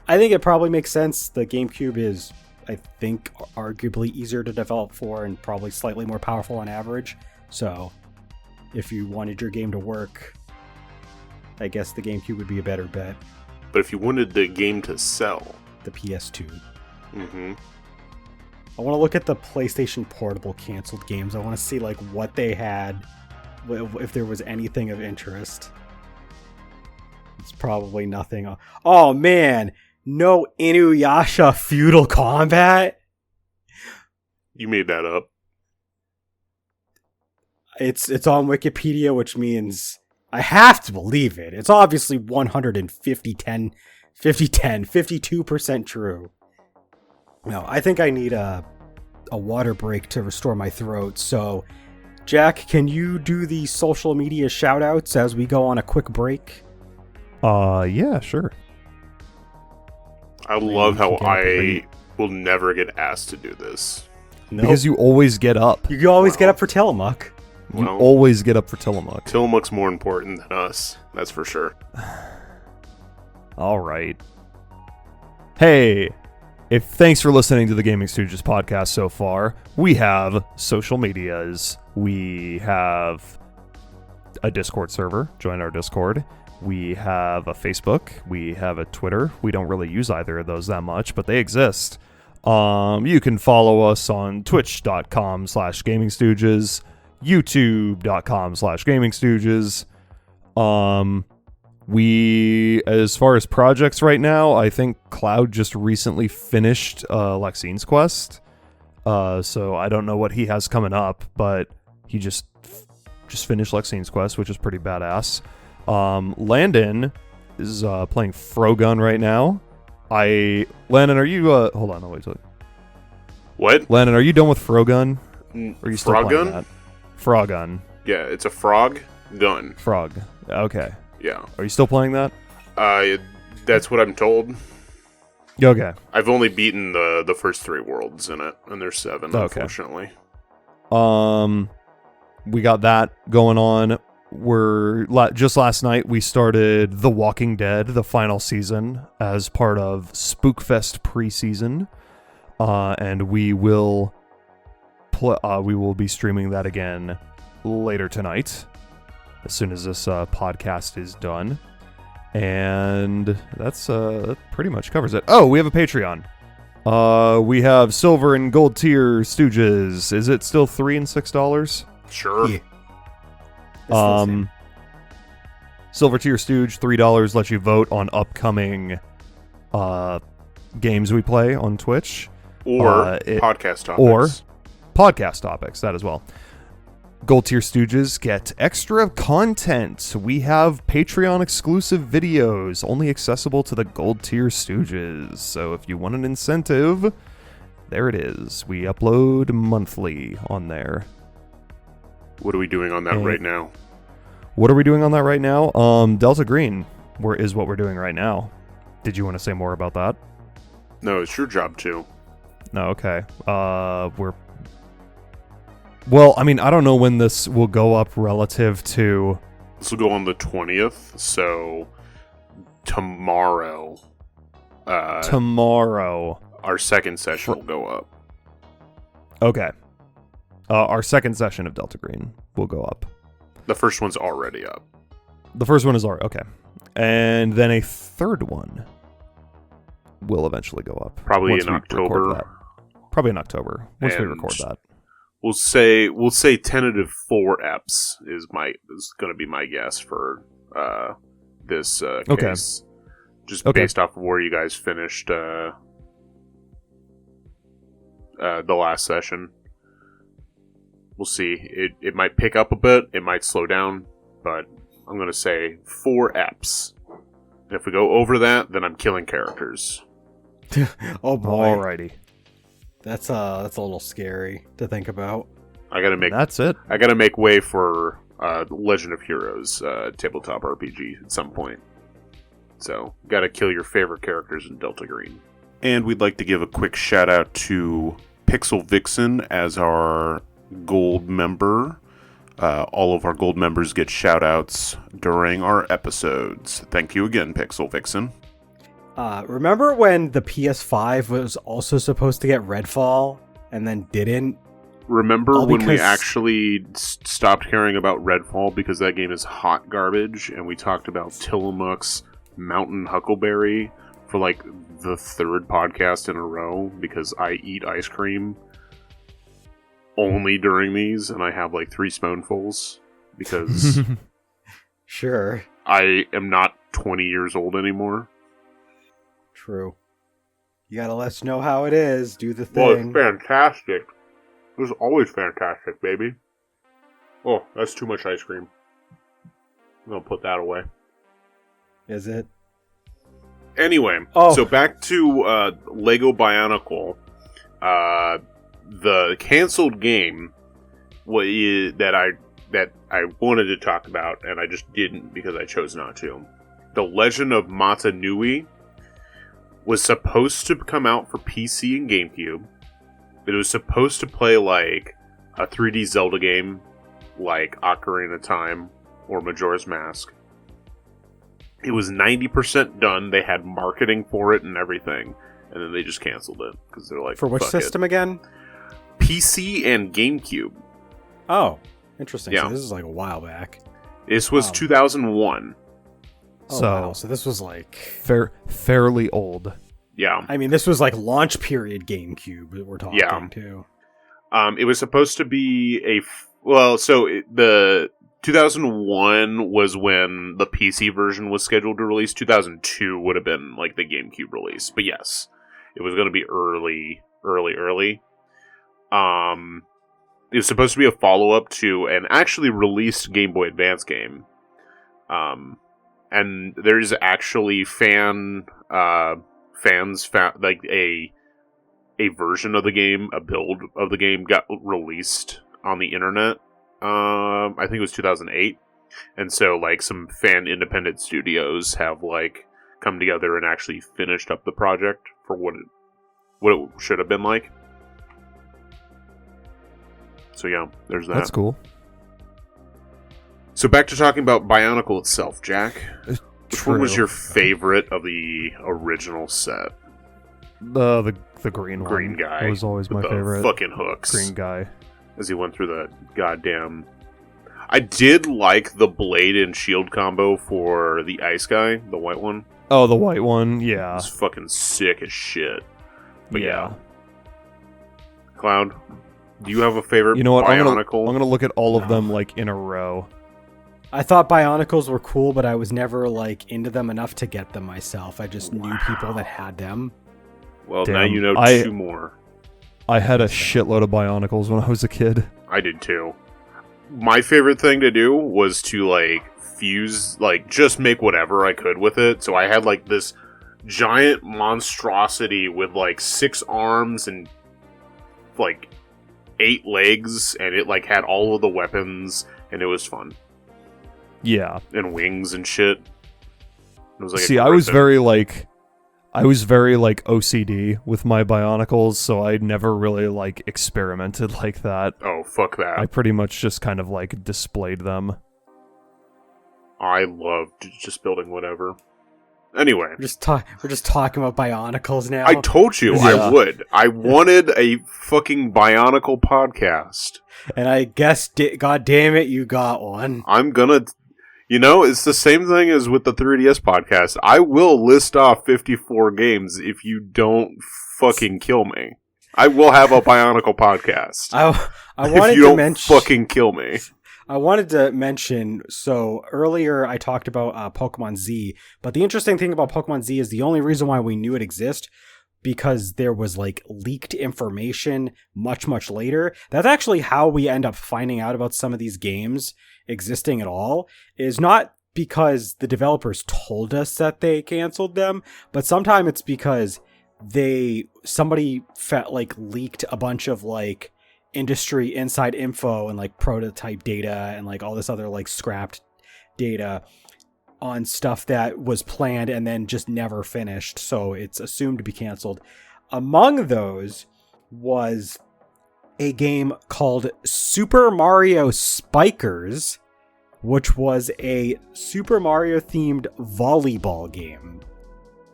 I think it probably makes sense. The GameCube is, I think, arguably easier to develop for and probably slightly more powerful on average. So if you wanted your game to work, I guess the GameCube would be a better bet. But if you wanted the game to sell, the PS2. Mm-hmm. I want to look at the PlayStation Portable canceled games. I want to see like what they had, if there was anything of interest. It's probably nothing. Oh man, no Inuyasha Feudal Combat. You made that up. It's on Wikipedia, which means I have to believe it. It's obviously 52% true. No, I think I need a water break to restore my throat. So, Jack, can you do the social media shout-outs as we go on a quick break? Yeah, sure. I love how can get up I will never get asked to do this. Nope. Because you always get up. You always get up for Tillamook. You Well, always get up for Tillamook. Tillamook's more important than us. That's for sure. All right. Hey, thanks for listening to the Gaming Stooges podcast so far. We have social medias. We have a Discord server. Join our Discord. We have a Facebook. We have a Twitter. We don't really use either of those that much, but they exist. You can follow us on twitch.com/GamingStooges, youtube.com/GamingStooges. We, as far as projects right now, I think Cloud just recently finished Lexine's quest. So I don't know what he has coming up, but he just finished Lexine's quest, which is pretty badass. Landon is playing Frogun right now. Landon, are you hold on, I'll wait till What? Landon, are you done with Frogun? Or are you still Frog playing gun? that? Frogun. Yeah, it's a frog gun. Frog. Okay. Yeah. Are you still playing that? That's what I'm told. Okay. I've only beaten the first 3 worlds in it, and there's 7, Okay. unfortunately. We got that going on. Just last night we started The Walking Dead, the final season, as part of Spookfest preseason, and we will be streaming that again later tonight, as soon as this podcast is done. And that pretty much covers it. Oh, we have a Patreon. We have silver and gold tier Stooges. Is it still $3 and $6? Sure. Yeah. Silver tier Stooge, $3 lets you vote on upcoming games we play on Twitch. Or podcast topics. Or podcast topics, that as well. Gold tier Stooges get extra content. We have Patreon exclusive videos only accessible to the gold tier Stooges. So if you want an incentive, there it is. We upload monthly on there. What are we doing on that right now? What are we doing on that right now? Delta Green is what we're doing right now. Did you want to say more about that? No, it's your job too. No, okay. Well, I mean, I don't know when this will go up relative to... This will go on the 20th, so tomorrow. Tomorrow. Our second session will go up. Okay. Our second session of Delta Green will go up. The first one's already up. The first one is already... Okay. And then a third one will eventually go up. Probably once in we October. record that. Probably in October, once we And record that. We'll say tentative 4 eps is going to be my guess for this case. Just based off of where you guys finished the last session. We'll see. It might pick up a bit. It might slow down. But I'm going to say 4 eps. And if we go over that, then I'm killing characters. Oh boy. Alrighty. That's a little scary to think about. That's it. I gotta make way for Legend of Heroes tabletop RPG at some point. So, gotta kill your favorite characters in Delta Green. And we'd like to give a quick shout out to Pixel Vixen as our gold member. All of our gold members get shout outs during our episodes. Thank you again, Pixel Vixen. Remember when the PS5 was also supposed to get Redfall and then didn't? Remember when we actually stopped caring about Redfall because that game is hot garbage, and we talked about Tillamook's Mountain Huckleberry for like the 3rd podcast in a row because I eat ice cream only during these, and I have like 3 spoonfuls because Sure. I am not 20 years old anymore. True. You gotta let us know how it is. Do the Well, it's thing. fantastic. It was always fantastic, baby. Oh, that's too much ice cream. I'm gonna put that away. Is it? Anyway, Oh. So back to Lego Bionicle. The canceled game that I wanted to talk about, and I just didn't because I chose not to, The Legend of Mata Nui was supposed to come out for PC and GameCube. It was supposed to play like a 3D Zelda game, like Ocarina of Time or Majora's Mask. It was 90% done. They had marketing for it and everything, and then they just canceled it because they're like, for which fuck system again? PC and GameCube. Oh, interesting. Yeah. So this is like a while back. This was 2001. Oh, So- wow. So this was like... Fairly old. Yeah. I mean, this was like launch period GameCube that we're talking too. It was supposed to be the 2001 was when the PC version was scheduled to release. 2002 would have been like the GameCube release. But yes, it was going to be early. It was supposed to be a follow-up to an actually released Game Boy Advance game. And there's actually fans found like a version of the game, a build of the game got released on the internet. I think it was 2008. And so like some fan independent studios have like come together and actually finished up the project for what it should have been like. So yeah, there's that. That's cool. So back to talking about Bionicle itself, Jack. Which one was True. your favorite of the original set? The green one. Green guy. It was always my with the favorite. fucking hooks. Green guy. As he went through the goddamn... I did like the blade and shield combo for the ice guy, the white one. Oh, the white one. Yeah. It's fucking sick as shit. But Yeah. Cloud, do you have a favorite You know what? I'm Bionicle? gonna look at all of No. them like in a row. I thought Bionicles were cool, but I was never like into them enough to get them myself. I just knew people that had them. Well, Damn, now you know I- 2 more. I had a shitload of Bionicles when I was a kid. I did too. My favorite thing to do was to like fuse, like just make whatever I could with it. So I had like this giant monstrosity with like 6 arms and like 8 legs, and it like had all of the weapons, and it was fun. Yeah. And wings and shit. It was like See, I was very like OCD with my Bionicles, so I never really like experimented like that. Oh, fuck that. I pretty much just kind of like displayed them. I loved just building whatever. Anyway, We're just talking about Bionicles now. I told you I Yeah. would. I wanted a fucking Bionicle podcast. And I guess, god damn it, you got one. I'm gonna... You know, it's the same thing as with the 3DS podcast. I will list off 54 games if you don't fucking kill me. I will have a Bionicle podcast. I if wanted you to don't mention. fucking kill me. I wanted to mention. So earlier I talked about Pokemon Z, but the interesting thing about Pokemon Z is the only reason why we knew it exists because there was like leaked information much later. That's actually how we end up finding out about some of these games existing at all, is not because the developers told us that they canceled them, but sometimes it's because somebody leaked a bunch of like industry inside info and like prototype data and like all this other like scrapped data on stuff that was planned and then just never finished, so it's assumed to be canceled. Among those was a game called Super Mario Spikers, which was a Super Mario themed volleyball game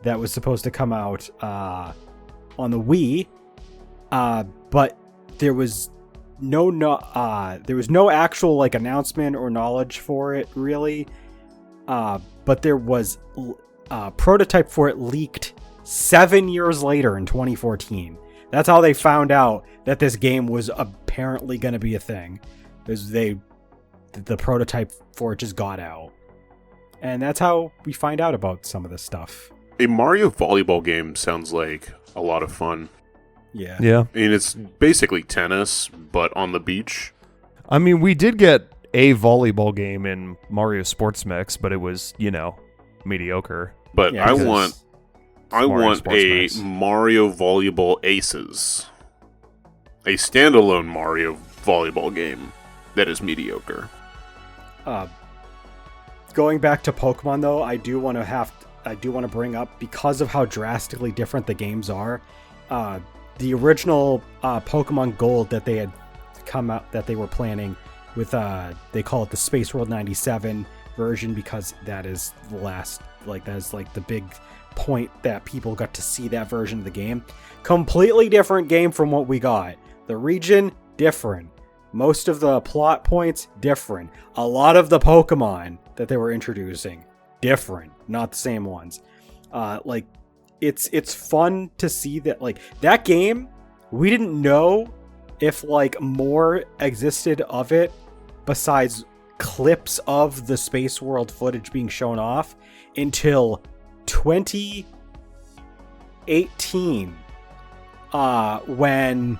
that was supposed to come out on the Wii, but there was no actual like announcement or knowledge for it really. But there was a prototype for it leaked 7 years later in 2014. That's how they found out that this game was apparently going to be a thing. The prototype for it just got out. And that's how we find out about some of this stuff. A Mario volleyball game sounds like a lot of fun. Yeah. Yeah. I mean, it's basically tennis, but on the beach. I mean, we did get a volleyball game in Mario Sports Mix, but it was, mediocre. But Yeah, I because want Mario Sports a Mix. Mario Volleyball Aces. A standalone Mario volleyball game that is mediocre. going back to Pokemon though, I do want to bring up, because of how drastically different the games are. The original Pokemon Gold that they had come out, that they were planning with, they call it the Space World 97 version, because that is the last, like, that is like the big point that people got to see that version of the game. Completely different game from what we got. The region, different. Most of the plot points, different. A lot of the Pokemon that they were introducing, different. Not the same ones. Like, it's fun to see that, like, that game, we didn't know if, like, more existed of it besides clips of the Space World footage being shown off until 2018, when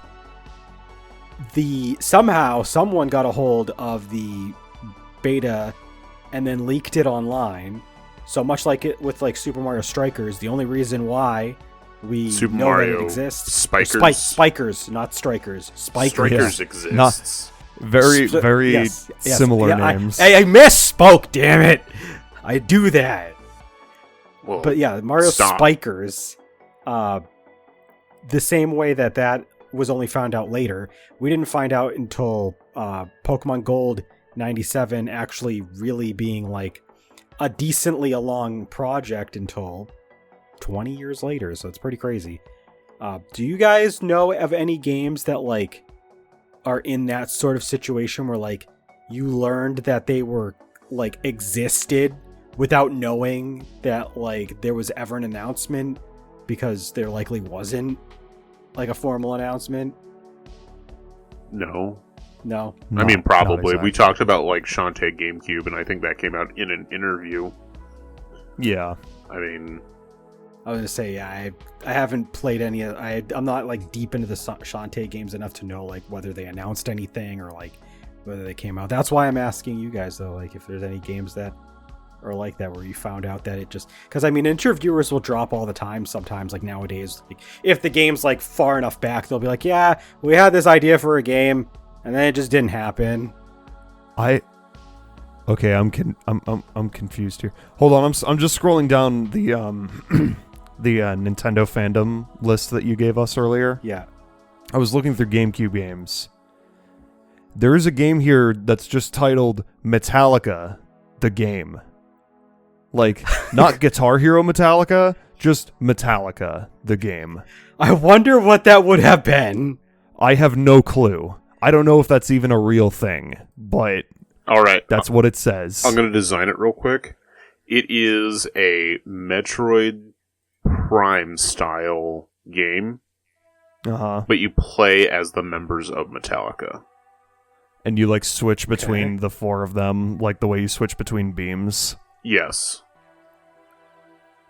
someone got a hold of the beta and then leaked it online. So much like it with, like, Super Mario Strikers, the only reason why we Super know Mario that it exists, Spikers? Spikers, not Strikers. Strikers exists. Very Yes. similar Yeah, names. I misspoke, damn it. I do that. Well, But yeah, Mario stop. Spikers, the same way that was only found out later. We didn't find out until Pokemon Gold 97 actually really being, like, a decently along project until 20 years later, so it's pretty crazy. Do you guys know of any games that, like, are in that sort of situation where, like, you learned that they were, like, existed without knowing that, like, there was ever an announcement, because there likely wasn't, like, a formal announcement? No. No. I mean, probably. Not We exactly. talked about, like, Shantae GameCube, and I think that came out in an interview. Yeah. I mean, I was gonna say, yeah, I haven't played any of, I'm not, like, deep into the Shantae games enough to know, like, whether they announced anything or, like, whether they came out. That's why I'm asking you guys, though, like, if there's any games that are like that where you found out that it just, because I mean, interviewers will drop all the time sometimes, like, nowadays, like, if the game's, like, far enough back, they'll be like, yeah, we had this idea for a game and then it just didn't happen. Okay, I'm confused here. Hold on, I'm just scrolling down the the Nintendo fandom list that you gave us earlier. Yeah. I was looking through GameCube games. There is a game here that's just titled Metallica, the game. Like, not Guitar Hero Metallica, just Metallica, the game. I wonder what that would have been. I have no clue. I don't know if that's even a real thing, but all right. that's what it says. I'm going to design it real quick. It is a Metroid Prime style game, Uh-huh. but you play as the members of Metallica. And you, like, switch between the four of them, like the way you switch between beams. Yes.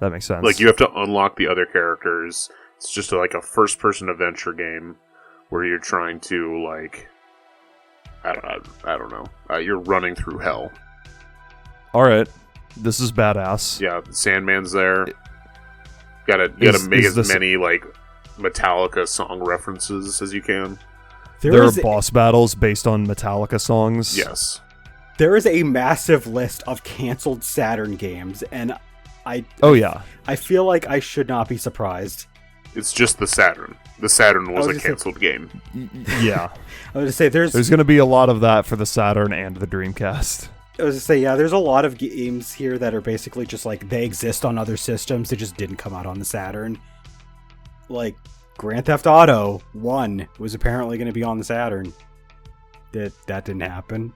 That makes sense. Like, you have to unlock the other characters. It's just like a first-person adventure game where you're trying to, like, I don't know. You're running through hell. All right, this is badass. Yeah, Sandman's there. You gotta make as many, like, Metallica song references as you can. There are boss battles based on Metallica songs. Yes. There is a massive list of canceled Saturn games, and I feel like I should not be surprised. It's just the Saturn. The Saturn was a just say- canceled game. Yeah. I was going to say, there's There's going to be a lot of that for the Saturn and the Dreamcast. I was to say, yeah, there's a lot of games here that are basically just like they exist on other systems. They just didn't come out on the Saturn. Like Grand Theft Auto 1 was apparently going to be on the Saturn. That didn't happen.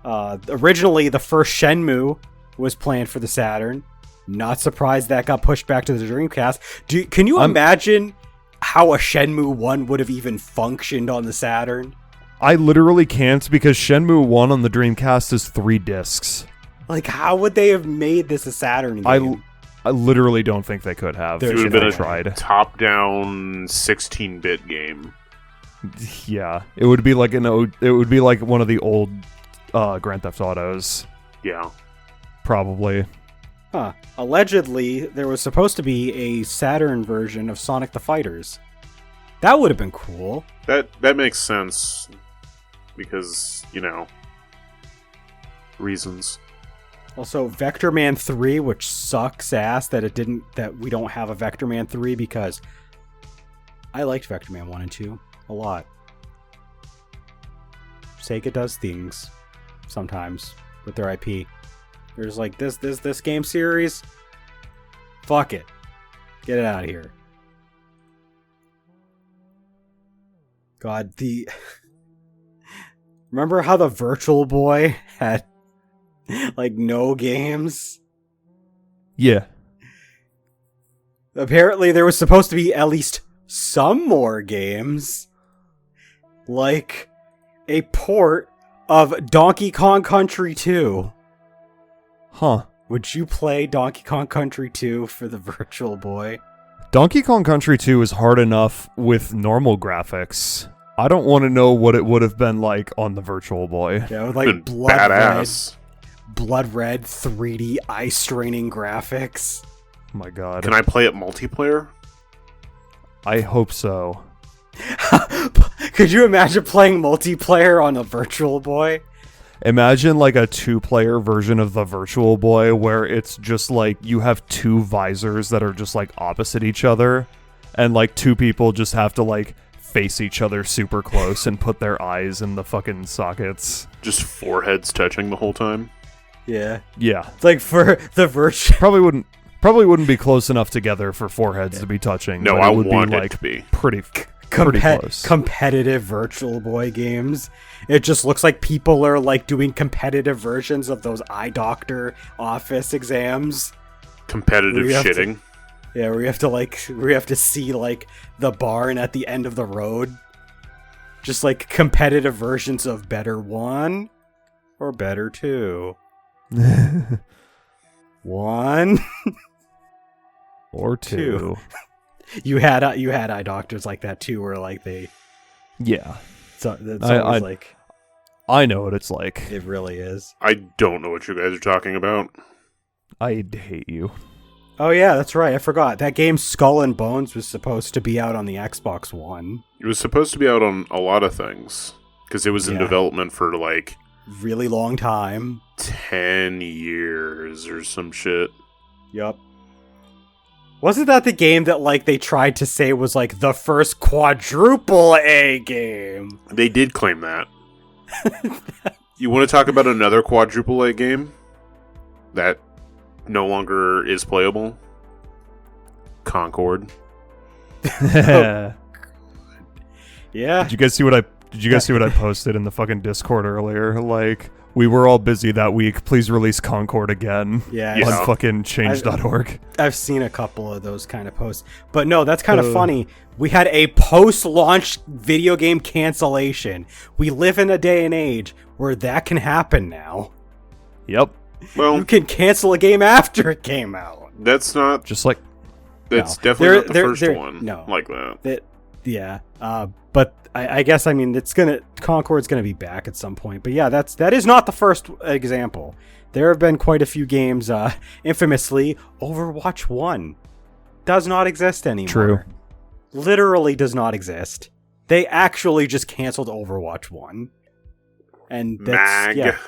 Originally, the first Shenmue was planned for the Saturn. Not surprised that got pushed back to the Dreamcast. Can you imagine how a Shenmue 1 would have even functioned on the Saturn? I literally can't because Shenmue 1 on the Dreamcast is 3 discs. Like, how would they have made this a Saturn game? I literally don't think they could have. It It would have been a tried. top-down 16-bit game. Yeah, it would be like one of the old Grand Theft Autos, Yeah. probably. Huh. Allegedly, there was supposed to be a Saturn version of Sonic the Fighters. That would have been cool. That makes sense because, you know, reasons. Also, Vector Man 3, which sucks ass that we don't have a Vector Man 3 because I liked Vector Man 1 and 2 a lot. Sega does things sometimes with their IP. They're just like, this game series, fuck it. Get it out of here. God, remember how the Virtual Boy had like no games? Yeah. Apparently there was supposed to be at least some more games. Like a port of Donkey Kong Country 2. Huh. Would you play Donkey Kong Country 2 for the Virtual Boy? Donkey Kong Country 2 is hard enough with normal graphics. I don't want to know what it would have been like on the Virtual Boy. Yeah, with like blood red 3D eye straining graphics. Oh my god. Can I play it multiplayer? I hope so. Could you imagine playing multiplayer on a Virtual Boy? Imagine like a 2-player version of the Virtual Boy where it's just like you have 2 visors that are just like opposite each other, and like 2 people just have to like face each other super close and put their eyes in the fucking sockets. Just foreheads touching the whole time. Yeah. Yeah. It's like for the Virtual... Probably wouldn't be close enough together for foreheads to be touching. No, but I it would want be, it like, to be. Pretty close. Competitive Virtual Boy games. It just looks like people are like doing competitive versions of those eye doctor office exams. Competitive shitting. Where you have to see like the barn at the end of the road. Just like competitive versions of Better 1 or Better 2. 1 or 2. You had eye doctors like that too, where like they. Yeah. So it's always like. I know what it's like. It really is. I don't know what you guys are talking about. I'd hate you. Oh yeah, that's right. I forgot. That game Skull and Bones was supposed to be out on the Xbox One. It was supposed to be out on a lot of things. Because it was in development for like... really long time. 10 years or some shit. Yup. Wasn't that the game that like they tried to say was like the first quadruple A game? They did claim that. You want to talk about another quadruple A game that no longer is playable? Concord. Yeah. Did you guys see what I posted in the fucking Discord earlier? Like, we were all busy that week. Please release Concord again. Yeah. On fucking change.org. I've seen a couple of those kind of posts. But no, that's kind of funny. We had a post-launch video game cancellation. We live in a day and age where that can happen now. Yep. Well, you can cancel a game after it came out. That's not... Just like... That's definitely not the first one like that. Yeah. But I guess, I mean, Concord's gonna be back at some point. But yeah, that is not the first example. There have been quite a few games. Infamously, Overwatch 1 does not exist anymore. True. Literally does not exist. They actually just canceled Overwatch 1. And that's...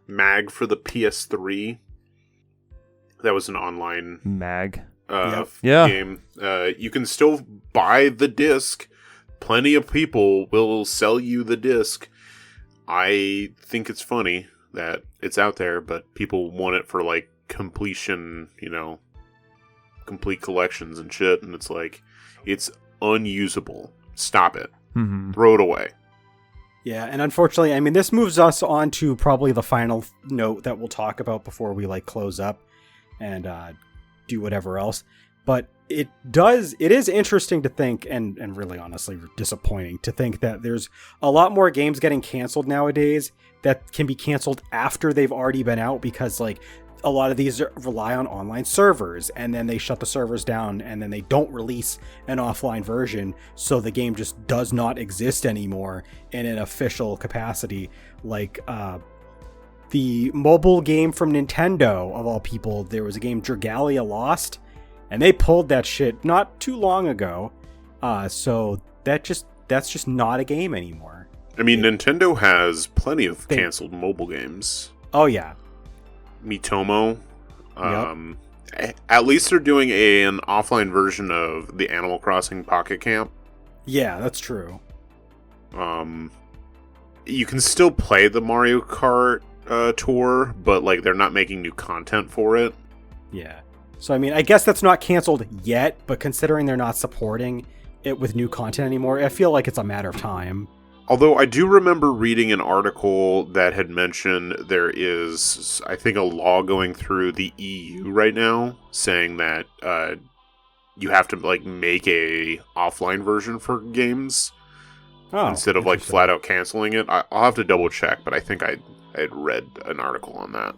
Mag for the PS3. That was an online... Mag. Game. You can still buy the disc. Plenty of people will sell you the disc. I think it's funny that it's out there, but people want it for like completion, complete collections and shit, and it's like, it's unusable. Stop it. Mm-hmm. Throw it away. Yeah, and unfortunately, I mean, this moves us on to probably the final note that we'll talk about before we like close up and do whatever else. But it is interesting to think, and really honestly disappointing to think that there's a lot more games getting canceled nowadays that can be canceled after they've already been out, because like a lot of these rely on online servers, and then they shut the servers down, and then they don't release an offline version, so the game just does not exist anymore in an official capacity. Like the mobile game from Nintendo, of all people, there was a game Dragalia Lost, and they pulled that shit not too long ago. So that's just not a game anymore. I mean, Nintendo has plenty of canceled mobile games. Oh yeah. Miitomo. At least they're doing an offline version of the Animal Crossing Pocket Camp. Yeah, that's true. You can still play the Mario Kart tour, but like they're not making new content for it. Yeah. So I mean, I guess that's not canceled yet, but considering they're not supporting it with new content anymore, I feel like it's a matter of time. Although I do remember reading an article that had mentioned there is, I think, a law going through the EU right now saying that you have to like make a offline version for games instead of like flat out canceling it. I'll have to double check, but I think I had read an article on that.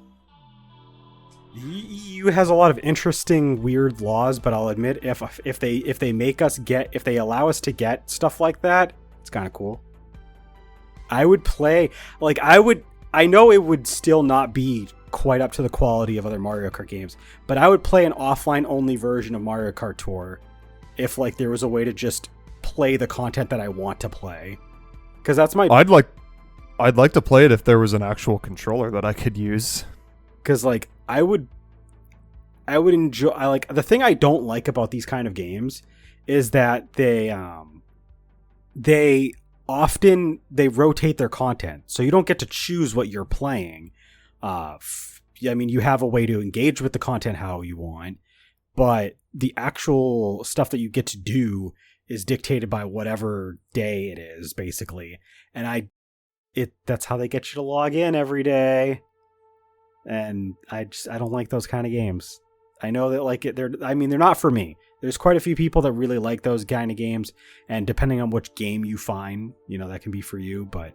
The EU has a lot of interesting, weird laws, but I'll admit if they allow us to get stuff like that, it's kind of cool. I would play, I know it would still not be quite up to the quality of other Mario Kart games, but I would play an offline only version of Mario Kart Tour if like there was a way to just play the content that I want to play. Because that's my... I'd like to play it if there was an actual controller that I could use. Because like I would enjoy, the thing I don't like about these kind of games is that they often rotate their content, so you don't get to choose what you're playing. I mean, you have a way to engage with the content how you want, but the actual stuff that you get to do is dictated by whatever day it is, basically. And that's how they get you to log in every day. And I don't like those kind of games. I know that they're not for me. There's quite a few people that really like those kind of games, and depending on which game you find, that can be for you. But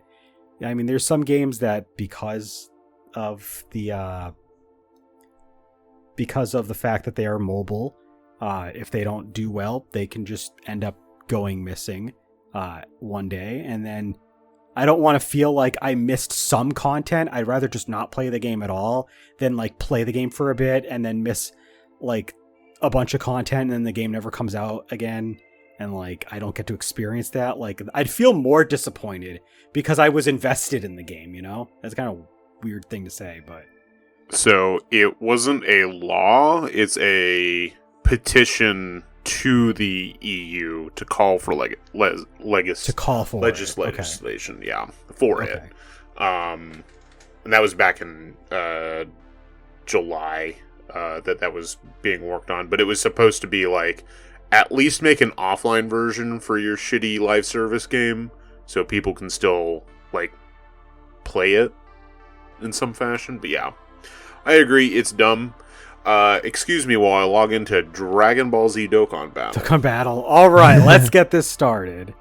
I mean, there's some games that because of the fact that they are mobile, if they don't do well, they can just end up going missing one day, and then I don't want to feel like I missed some content. I'd rather just not play the game at all than like play the game for a bit and then miss like a bunch of content and then the game never comes out again. And like, I don't get to experience that. Like, I'd feel more disappointed because I was invested in the game, That's kind of a weird thing to say, but. So it wasn't a law. It's a petition to the EU to call for legislation, okay. Yeah, for it. And that was back in July that was being worked on. But it was supposed to be like at least make an offline version for your shitty live service game, so people can still like play it in some fashion. But yeah, I agree, it's dumb. Excuse me while I log into Dragon Ball Z Dokkan Battle. Dokkan Battle. All right, let's get this started.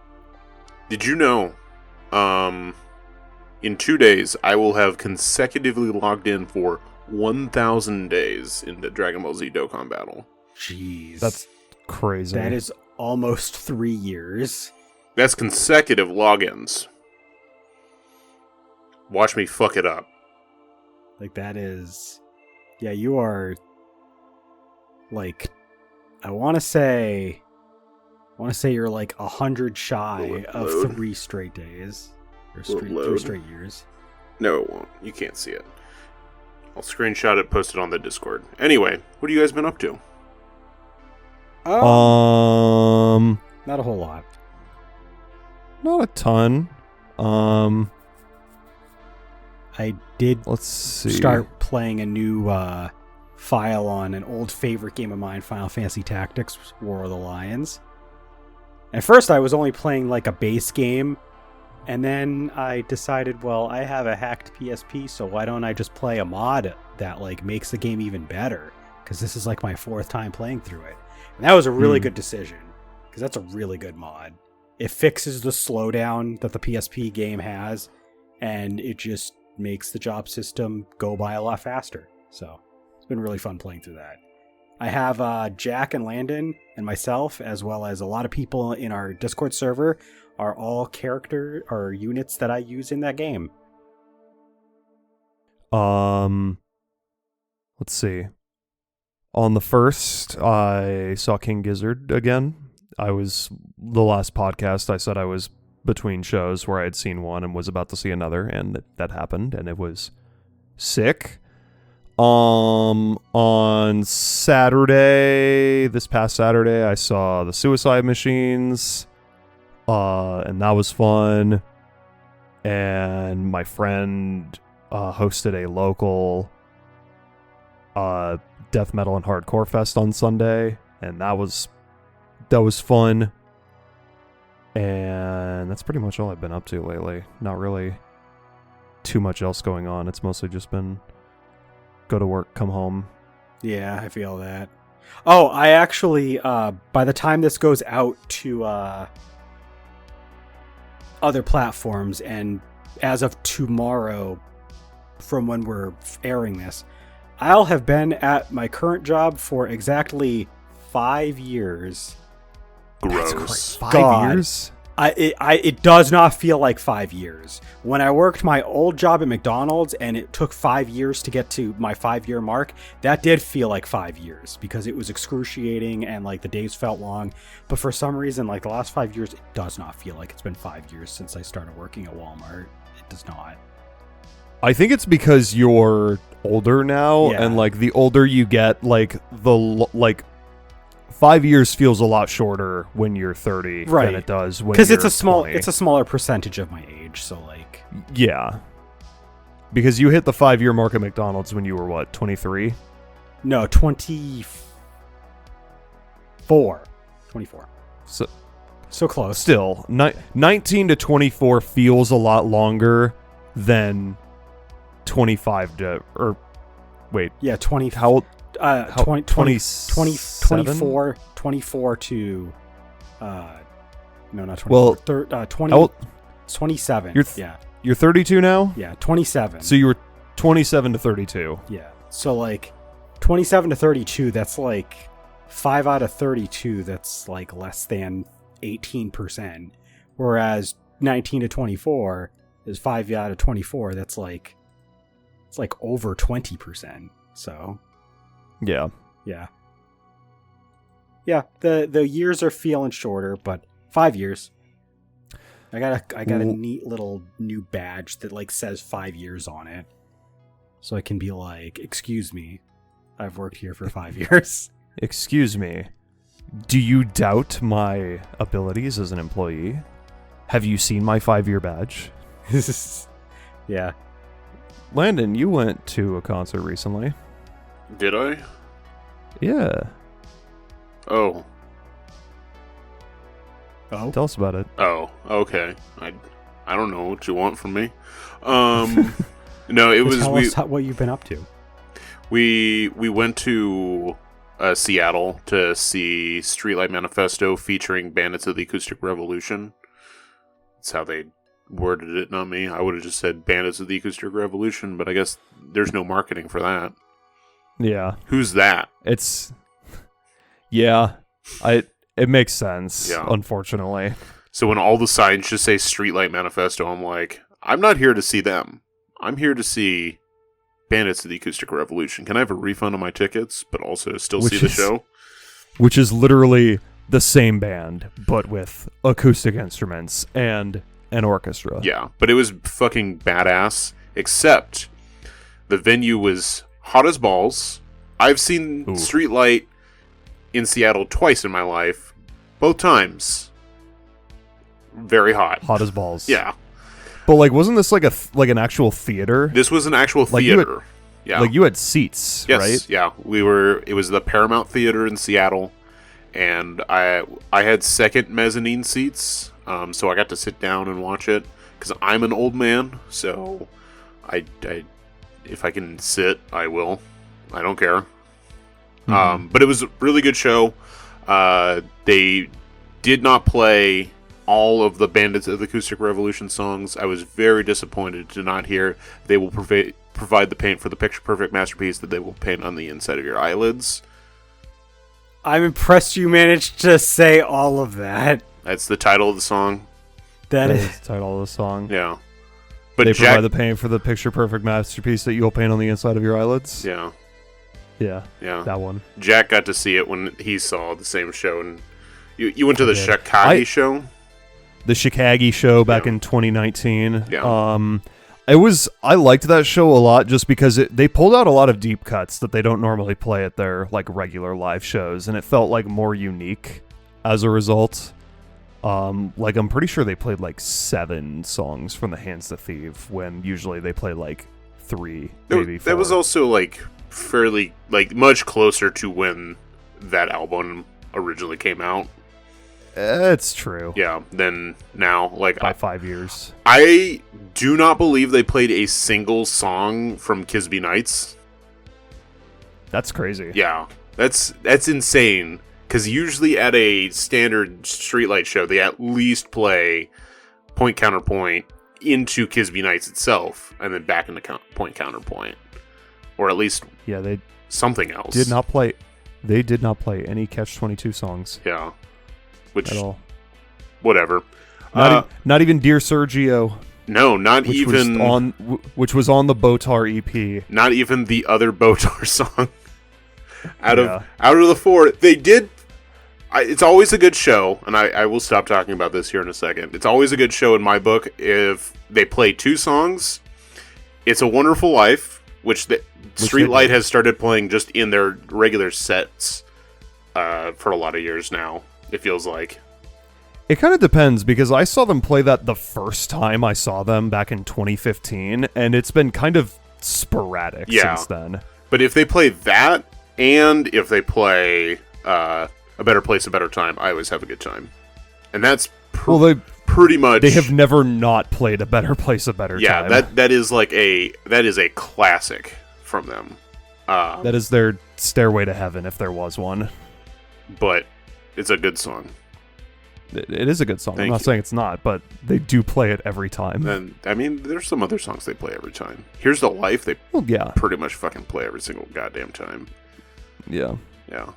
Did you know, in 2 days, I will have consecutively logged in for 1,000 days into Dragon Ball Z Dokkan Battle. Jeez. That's crazy. That is almost 3 years. That's consecutive logins. Watch me fuck it up. Like, that is... Yeah, you are... Like, I want to say you're like 100 shy of 3 straight days. Or 3 straight years. No, it won't. You can't see it. I'll screenshot it, post it on the Discord. Anyway, what have you guys been up to? Not a whole lot. Not a ton. I did Let's see. start playing a new file on an old favorite game of mine, Final Fantasy Tactics War of the Lions. At first I was only playing like a base game, and then I decided, well, I have a hacked PSP, so why don't I just play a mod that like makes the game even better? Because this is like my 4th time playing through it. And that was a really good decision, because that's a really good mod. It fixes the slowdown that the PSP game has, and it just makes the job system go by a lot faster. So it's been really fun playing through that. I have Jack and Landon and myself, as well as a lot of people in our Discord server, are all character or units that I use in that game. Let's see. On the 1st, I saw King Gizzard again. The last podcast, I said I was between shows where I had seen one and was about to see another, and that happened, and it was sick. On Saturday, this past Saturday, I saw the Suicide Machines, and that was fun. And my friend hosted a local death metal and hardcore fest on Sunday, and that was fun. And that's pretty much all I've been up to lately. Not really too much else going on. It's mostly just been go to work, come home. Yeah, I feel that. Oh, I actually, by the time this goes out to other platforms, and as of tomorrow, from when we're airing this, I'll have been at my current job for exactly 5 years. Gross. 5 years? It does not feel like 5 years. When I worked my old job at McDonald's and it took 5 years to get to my 5-year mark, that did feel like 5 years because it was excruciating and like the days felt long. But for some reason, like the last 5 years, it does not feel like it's been 5 years since I started working at Walmart. It does not. I think it's because you're older now, and like the older you get, like 5 years feels a lot shorter when you're 30 than it does when you're 20. It's a smaller percentage of my age, so like yeah, because you hit the 5-year mark at McDonald's when you were what, 23? No, 24. So close. Still, 19 to 24 feels a lot longer than 25 to, or wait, yeah, 20. How old? 24 to no, not 24. Well, 20 27. You're 32 now? Yeah, 27. So you were 27 to 32. Yeah. So like 27 to 32, that's like 5 out of 32, that's like less than 18%. Whereas 19 to 24 is 5 out of 24, that's like it's like over 20%. So yeah. The years are feeling shorter, but 5 years. I got a neat little new badge that like says 5 years on it, so I can be like, "Excuse me, I've worked here for 5 years." Excuse me, do you doubt my abilities as an employee? Have you seen my 5-year badge? Yeah. Landon, you went to a concert recently. Did I? Yeah. Oh. Tell us about it. Oh, okay. I don't know what you want from me. No, it was. Tell us what you've been up to. We went to Seattle to see Streetlight Manifesto featuring Bandits of the Acoustic Revolution. That's how they worded it, not me. I would have just said Bandits of the Acoustic Revolution, but I guess there's no marketing for that. Yeah. Who's that? It makes sense, yeah. Unfortunately. So when all the signs just say Streetlight Manifesto, I'm like, I'm not here to see them. I'm here to see Bandits of the Acoustic Revolution. Can I have a refund on my tickets, but also still see the show? Which is literally the same band, but with acoustic instruments and an orchestra. Yeah, but it was fucking badass, except the venue was hot as balls. I've seen Streetlight in Seattle twice in my life. Both times. Very hot. Hot as balls. Yeah. But like, wasn't this like an actual theater? This was an actual theater. Yeah. Like you had seats, yes, right? Yeah. It was the Paramount Theater in Seattle, and I had second mezzanine seats, so I got to sit down and watch it because I'm an old man, so I if I can sit, I will. I don't care. Mm-hmm. But it was a really good show. They did not play all of the Bandits of the Acoustic Revolution songs. I was very disappointed to not hear They Will Provide the Paint for the Picture Perfect Masterpiece that they will paint on the inside of your eyelids. I'm impressed you managed to say all of that. That's the title of the song. That is the title of the song. Yeah. But they provide the paint for the picture perfect masterpiece that you'll paint on the inside of your eyelids. Yeah. Yeah. That one. Jack got to see it when he saw the same show, and you went to the Chicago show? The Chicago show back in 2019. Yeah. I liked that show a lot just because they pulled out a lot of deep cuts that they don't normally play at their like regular live shows, and it felt like more unique as a result. Like I'm pretty sure they played like 7 songs from The Hands That Thieve when usually they play like 3, maybe 4. That was also like fairly like much closer to when that album originally came out. It's true. Yeah, then now, like by 5 years. I do not believe they played a single song from Kisby Nights. That's crazy. Yeah, that's insane. Because usually at a standard streetlight show, they at least play point counterpoint into Kisby Nights itself, and then back into point counterpoint, or at least they something else. They did not play any Catch-22 songs. Yeah. Which, at all. Whatever. Not even Dear Sergio. No, not which even... which was on the Botar EP. Not even the other Botar song. Out of the 4, they did... it's always a good show, and I will stop talking about this here in a second. It's always a good show in my book if they play 2 songs. It's a Wonderful Life, which Streetlight has started playing just in their regular sets for a lot of years now. It feels like. It kind of depends, because I saw them play that the first time I saw them back in 2015, and it's been kind of sporadic since then. But if they play that, and if they play A Better Place, A Better Time, I always have a good time. And that's pretty much... They have never not played A Better Place, A Better Time. Yeah, that is a classic from them. That is their Stairway to Heaven, if there was one. But... it's a good song. It is a good song. I'm not saying it's not, but they do play it every time. And I mean, there's some other songs they play every time. Here's the Life. They pretty much fucking play every single goddamn time. Yeah. Yeah.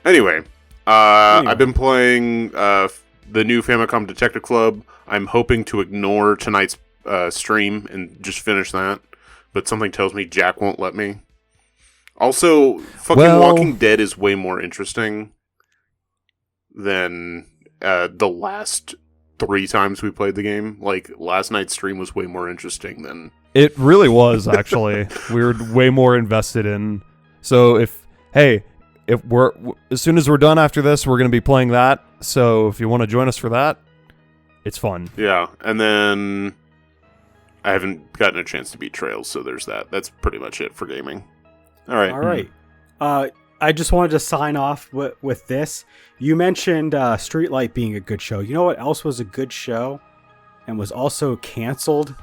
Anyway, I've been playing the new Famicom Detective Club. I'm hoping to ignore tonight's stream and just finish that. But something tells me Jack won't let me. Also, Walking Dead is way more interesting than the last 3 times we played the game. Like, last night's stream was way more interesting than... It really was, actually. We were way more invested in... So, as soon as we're done after this, we're going to be playing that. So, if you want to join us for that, it's fun. Yeah, and then... I haven't gotten a chance to beat Trails, so there's that. That's pretty much it for gaming. All right. I just wanted to sign off with this. You mentioned Streetlight being a good show. You know what else was a good show and was also canceled?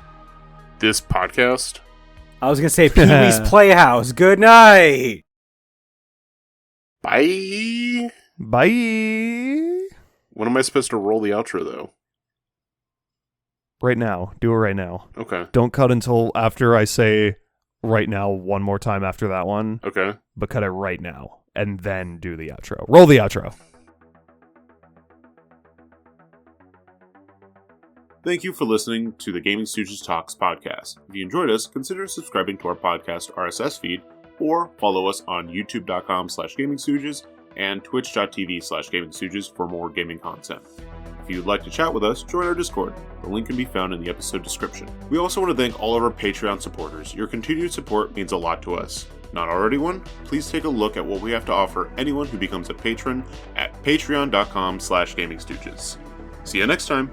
This podcast? I was going to say Pee-wee's Playhouse. Good night. Bye. Bye. When am I supposed to roll the outro, though? Right now. Do it right now. Okay. Don't cut until after I say right now one more time after that one. Okay. But cut it right now. And then do the outro. Roll the outro. Thank you for listening to the Gaming Stooges Talks podcast. If you enjoyed us, consider subscribing to our podcast RSS feed, or follow us on youtube.com/GamingStooges and twitch.tv/GamingStooges for more gaming content. If you'd like to chat with us, join our Discord. The link can be found in the episode description. We also want to thank all of our Patreon supporters. Your continued support means a lot to us. Not already one? Please take a look at what we have to offer anyone who becomes a patron at patreon.com/GamingStooges. See you next time!